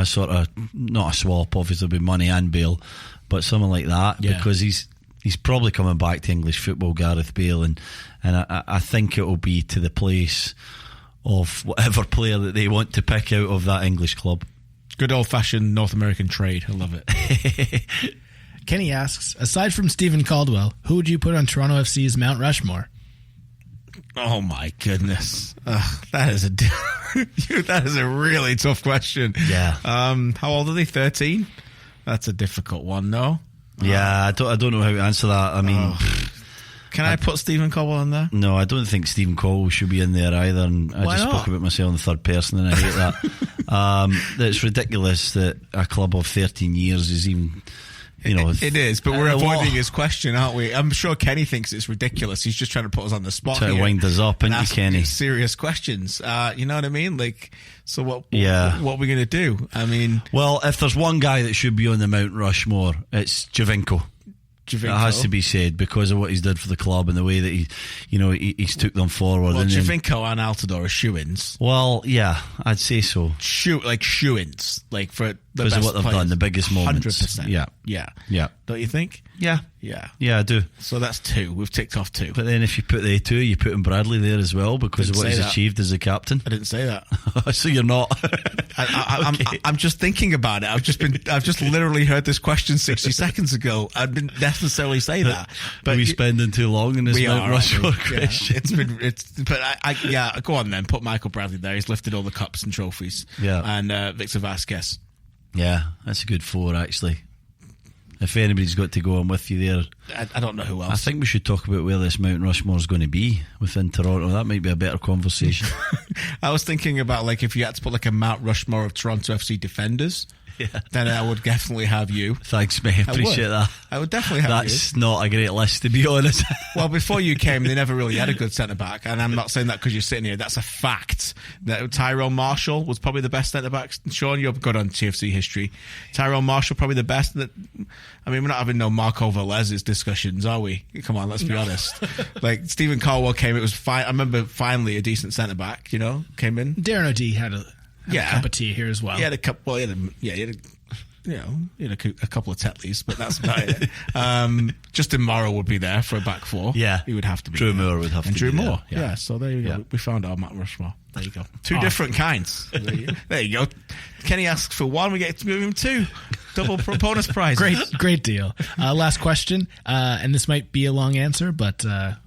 sort of, not a swap, obviously with money and Bale, but something like that? Yeah. Because he's probably coming back to English football, Gareth Bale, and I think it will be to the place of whatever player that they want to pick out of that English club. Good old fashioned North American trade. I love it. Kenny asks, aside from Stephen Caldwell, who would you put on Toronto FC's Mount Rushmore? Oh my goodness, that is a really tough question. Yeah. How old are they? 13. That's a difficult one, no? Yeah, I don't know how to answer that. I mean, can I put Stephen Caldwell in there? No, I don't think Stephen Caldwell should be in there either. And I spoke about myself in the third person, and I hate that. It's ridiculous that a club of 13 years is even. It is, but we're avoiding his question, aren't we? I'm sure Kenny thinks it's ridiculous. He's just trying to put us on the spot. Trying to wind us up, isn't he, Kenny? Serious questions. You know what I mean? So what are we going to do? I mean... Well, if there's one guy that should be on the Mount Rushmore, it's Giovinco. It has to be said because of what he's did for the club and the way that he's took them forward. Well, Giovinco and Altidore are shoo-ins. Well, yeah, I'd say so. Shoo-ins, for the because best of what they've done, the biggest moments. 100%. Yeah. Don't you think? Yeah, I do. So that's 2. We've ticked off 2. But then if you put the 2, you put in Bradley there as well because of what he's achieved as a captain. I didn't say that. So you're not. I'm just thinking about it. I've just literally heard this question 60 seconds ago. I didn't necessarily say that. But are we spending too long in this Mount Rushmore question? Yeah, go on then. Put Michael Bradley there. He's lifted all the cups and trophies. Yeah. And Victor Vasquez. Yeah, that's a good 4 actually. If anybody's got to go, I'm with you there. I don't know who else. I think we should talk about where this Mount Rushmore is going to be within Toronto. That might be a better conversation. I was thinking about if you had to put a Mount Rushmore of Toronto FC defenders, then I would definitely have you. Thanks, mate. Appreciate that. I would definitely have you. That's not a great list, to be honest. Well, before you came, they never really had a good centre-back, and I'm not saying that because you're sitting here. That's a fact. That Tyrone Marshall was probably the best centre-back. Sean, you're good on TFC history. Tyrone Marshall, probably the best. We're not having no Marco Velez's discussions, are we? Come on, let's be honest. Stephen Caldwell came, it was fine. I remember finally a decent centre-back, came in. Darren O'Dea had a cup of tea here as well. He had a couple. Well, he had a couple of Tetleys, but that's about it. Justin Morrow would be there for a back 4. Yeah, he would have to be. Drew Moore would have to be. Drew Moore. There. Yeah. So there you go. We found our Mount Rushmore. There you go. 2 different kinds. There you go. Kenny asks for 1. We get to give him 2. Double bonus prize. Great deal. Last question, and this might be a long answer, but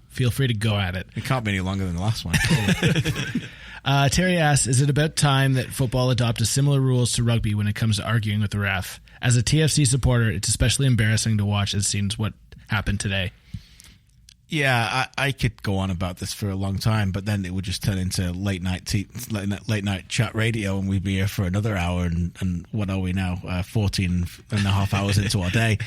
feel free to go at it. It can't be any longer than the last one. Terry asks, is it about time that football adopted similar rules to rugby when it comes to arguing with the ref? As a TFC supporter, it's especially embarrassing to watch, as seems what happened today. Yeah, I could go on about this for a long time, but then it would just turn into late night chat radio, and we'd be here for another hour. And what are we now? 14 and a half hours into our day.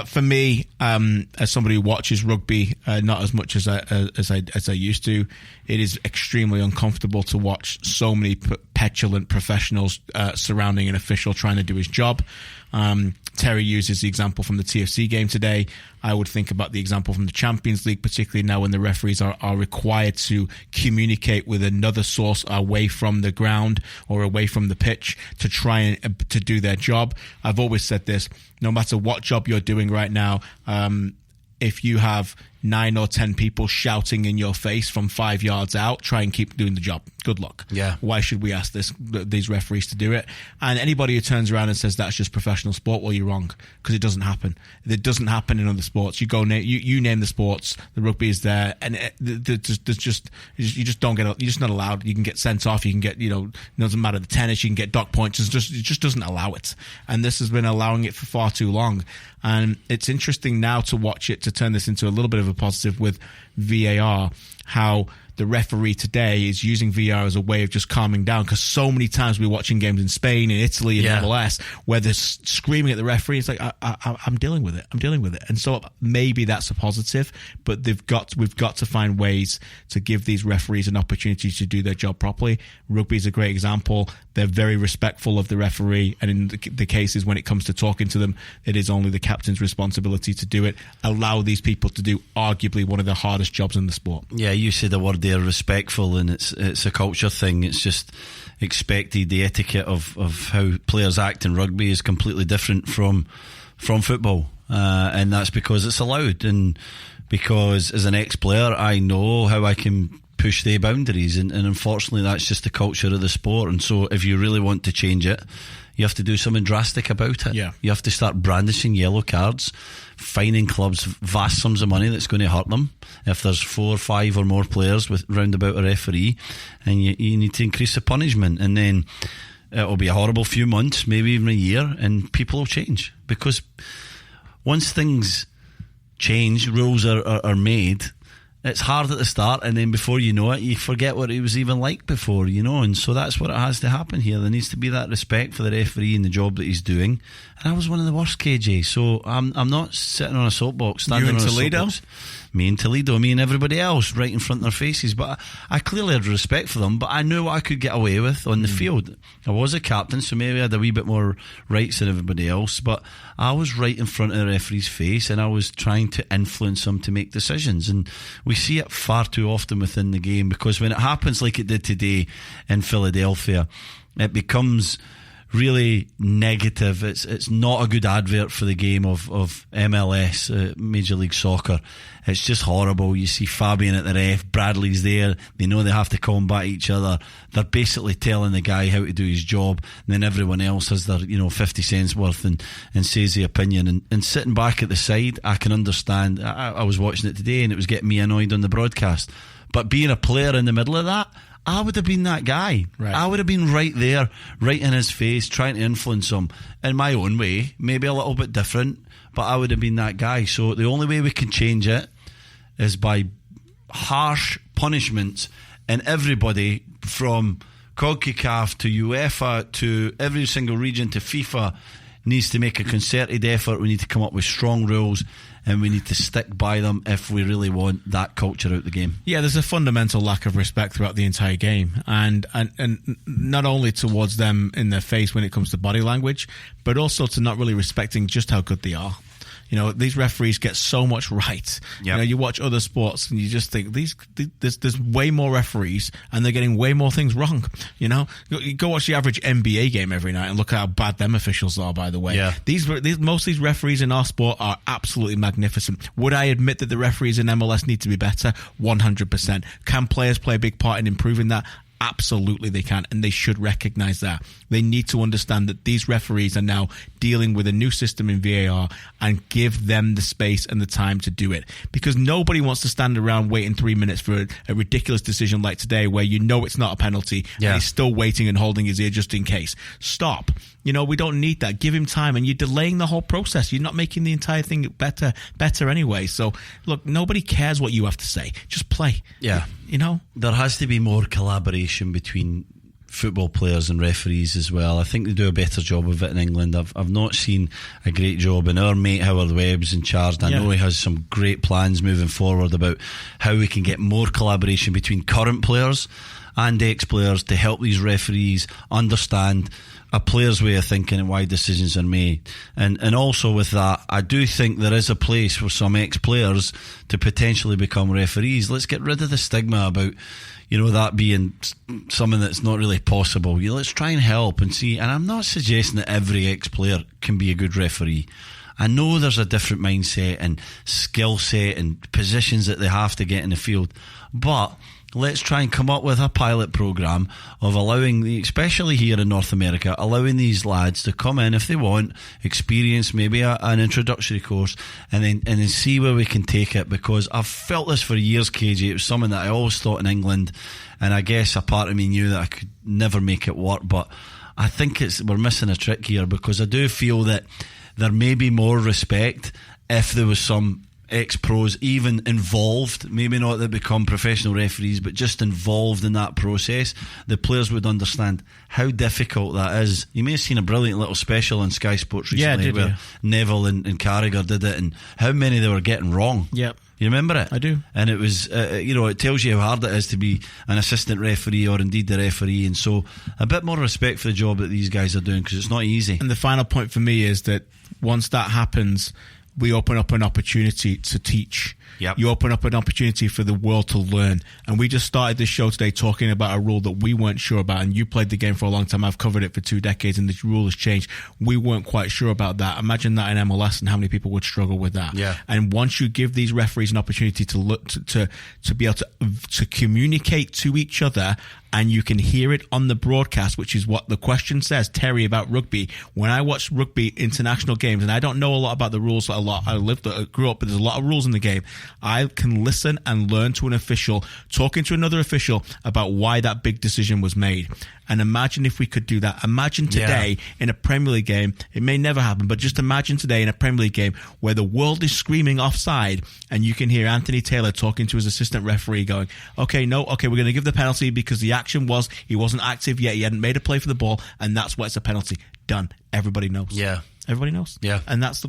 For me, as somebody who watches rugby, not as much as I used to, it is extremely uncomfortable to watch so many petulant professionals surrounding an official trying to do his job. Terry uses the example from the TFC game today. I would think about the example from the Champions League, particularly now when the referees are required to communicate with another source away from the ground or away from the pitch to try and to do their job. I've always said this, no matter what job you're doing right now, if you have 9 or 10 people shouting in your face from 5 yards out, try and keep doing the job. Good luck. Yeah. Why should we ask these referees to do it? And anybody who turns around and says that's just professional sport, well, you're wrong, because it doesn't happen. It doesn't happen in other sports. You name the sports, the rugby is there, and you just don't get. You're just not allowed. You can get sent off. You can get, it doesn't matter, the tennis. You can get dock points. It just doesn't allow it. And this has been allowing it for far too long. And it's interesting now to watch it, to turn this into a little bit of a positive with VAR, how the referee today is using VAR as a way of just calming down, because so many times we're watching games in Spain, in Italy, in MLS, where they're screaming at the referee. It's like, I'm dealing with it. And so maybe that's a positive, but we've got to find ways to give these referees an opportunity to do their job properly. Rugby is a great example. They're very respectful of the referee, and in the cases when it comes to talking to them, it is only the captain's responsibility to do it. Allow these people to do arguably one of the hardest jobs in the sport. Yeah, you said the word there, respectful, and it's a culture thing. It's just expected. The etiquette of how players act in rugby is completely different from football, and that's because it's allowed, and because as an ex-player I know how I can push their boundaries, and unfortunately that's just the culture of the sport. And so if you really want to change it, you have to do something drastic about it. Yeah. You have to start brandishing yellow cards, fining clubs vast sums of money that's going to hurt them if there's 4 or 5 or more players with round about a referee, and you need to increase the punishment, and then it'll be a horrible few months, maybe even a year, and people will change. Because once things change, rules are made, it's hard at the start, and then before you know it, you forget what it was even like before, and so that's what it has to happen here. There needs to be that respect for the referee and the job that he's doing. And I was one of the worst, KJ, so I'm not sitting on a soapbox, standing on a soapbox. Me and Toledo, me and everybody else right in front of their faces. But I clearly had respect for them, but I knew what I could get away with on the field. I was a captain, so maybe I had a wee bit more rights than everybody else, but I was right in front of the referee's face, and I was trying to influence him to make decisions. And we see it far too often within the game, because when it happens like it did today in Philadelphia, it becomes really negative. It's not a good advert for the game of MLS, Major League Soccer. It's just horrible. You see Fabian at the ref, Bradley's there, they know they have to combat each other. They're basically telling the guy how to do his job, and then everyone else has their 50 cents worth and says the opinion. And sitting back at the side, I can understand. I was watching it today and it was getting me annoyed on the broadcast, but being a player in the middle of that, I would have been that guy. Right. I would have been right there, right in his face, trying to influence him in my own way, maybe a little bit different, but I would have been that guy. So the only way we can change it is by harsh punishments, and everybody from CONCACAF to UEFA to every single region to FIFA needs to make a concerted effort. We need to come up with strong rules, and we need to stick by them if we really want that culture out the game. Yeah, there's a fundamental lack of respect throughout the entire game, and not only towards them in their face when it comes to body language, but also to not really respecting just how good they are. These referees get so much right. Yep. You watch other sports and you just think there's way more referees and they're getting way more things wrong. You go watch the average NBA game every night and look at how bad them officials are, by the way. Yeah. Most of these referees in our sport are absolutely magnificent. Would I admit that the referees in MLS need to be better? 100%. Can players play a big part in improving that? Absolutely they can, and they should recognise that. They need to understand that these referees are now dealing with a new system in VAR, and give them the space and the time to do it, because nobody wants to stand around waiting 3 minutes for a ridiculous decision like today where it's not a penalty and he's still waiting and holding his ear just in case. Stop. We don't need that. Give him time, and you're delaying the whole process. You're not making the entire thing better anyway. So look, nobody cares what you have to say. Just play. Yeah. There has to be more collaboration between football players and referees as well. I think they do a better job of it in England. I've not seen a great job, and our mate Howard Webb's in charge. I know he has some great plans moving forward about how we can get more collaboration between current players and ex-players to help these referees understand a player's way of thinking and why decisions are made. And also with that, I do think there is a place for some ex-players to potentially become referees. Let's get rid of the stigma about that being something that's not really possible. Let's try and help and see. And I'm not suggesting that every ex-player can be a good referee. I know there's a different mindset and skill set and positions that they have to get in the field, but let's try and come up with a pilot programme of allowing, especially here in North America, allowing these lads to come in if they want, experience maybe an introductory course, and then see where we can take it. Because I've felt this for years, KJ. It was something that I always thought in England, and I guess a part of me knew that I could never make it work, but I think we're missing a trick here, because I do feel that there may be more respect if there was some ex-pros even involved, maybe not that become professional referees, but just involved in that process. The players would understand how difficult that is. You may have seen a brilliant little special on Sky Sports recently where Neville and Carragher did it, and how many they were getting wrong. Yep. You remember it? I do. And it was, it tells you how hard it is to be an assistant referee or indeed the referee. And so a bit more respect for the job that these guys are doing, because it's not easy. And the final point for me is that once that happens, we open up an opportunity to teach. Yep. You open up an opportunity for the world to learn. And we just started this show today talking about a rule that we weren't sure about. And you played the game for a long time. I've covered it for 2 decades, and the rule has changed. We weren't quite sure about that. Imagine that in MLS and how many people would struggle with that. Yeah. And once you give these referees an opportunity to look to be able to communicate to each other, and you can hear it on the broadcast, which is what the question says, Terry, about rugby. When I watch rugby international games, and I don't know a lot about the rules a lot, I grew up, but there's a lot of rules in the game. I can listen and learn to an official talking to another official about why that big decision was made. And imagine if we could do that. Imagine today in a Premier League game, it may never happen, but just imagine today in a Premier League game where the world is screaming offside, and you can hear Anthony Taylor talking to his assistant referee going, we're going to give the penalty because the action was he wasn't active yet, he hadn't made a play for the ball, and that's why it's a penalty. Done. Everybody knows. Yeah. Everybody knows. Yeah. And that's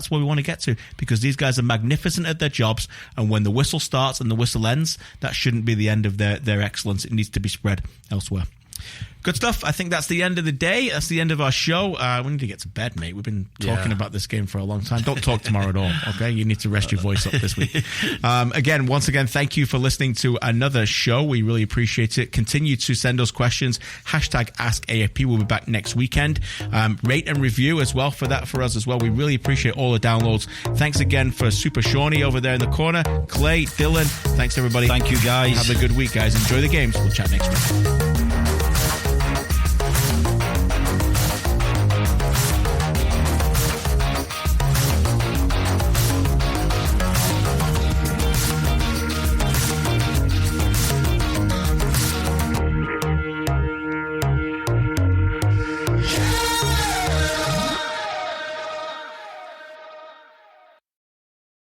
where we want to get to, because these guys are magnificent at their jobs, and when the whistle starts and the whistle ends, that shouldn't be the end of their excellence. It needs to be spread elsewhere. Good stuff. I think that's the end of the day. That's the end of our show. We need to get to bed, mate. We've been talking about this game for a long time. Don't talk tomorrow at all, okay? You need to rest your voice up this week. Once again, thank you for listening to another show. We really appreciate it. Continue to send us questions. #AskAFP. We'll be back next weekend. Rate and review as well for us as well. We really appreciate all the downloads. Thanks again for Super Shawnee over there in the corner. Clay, Dylan, thanks everybody. Thank you, guys. Have a good week, guys. Enjoy the games. We'll chat next week.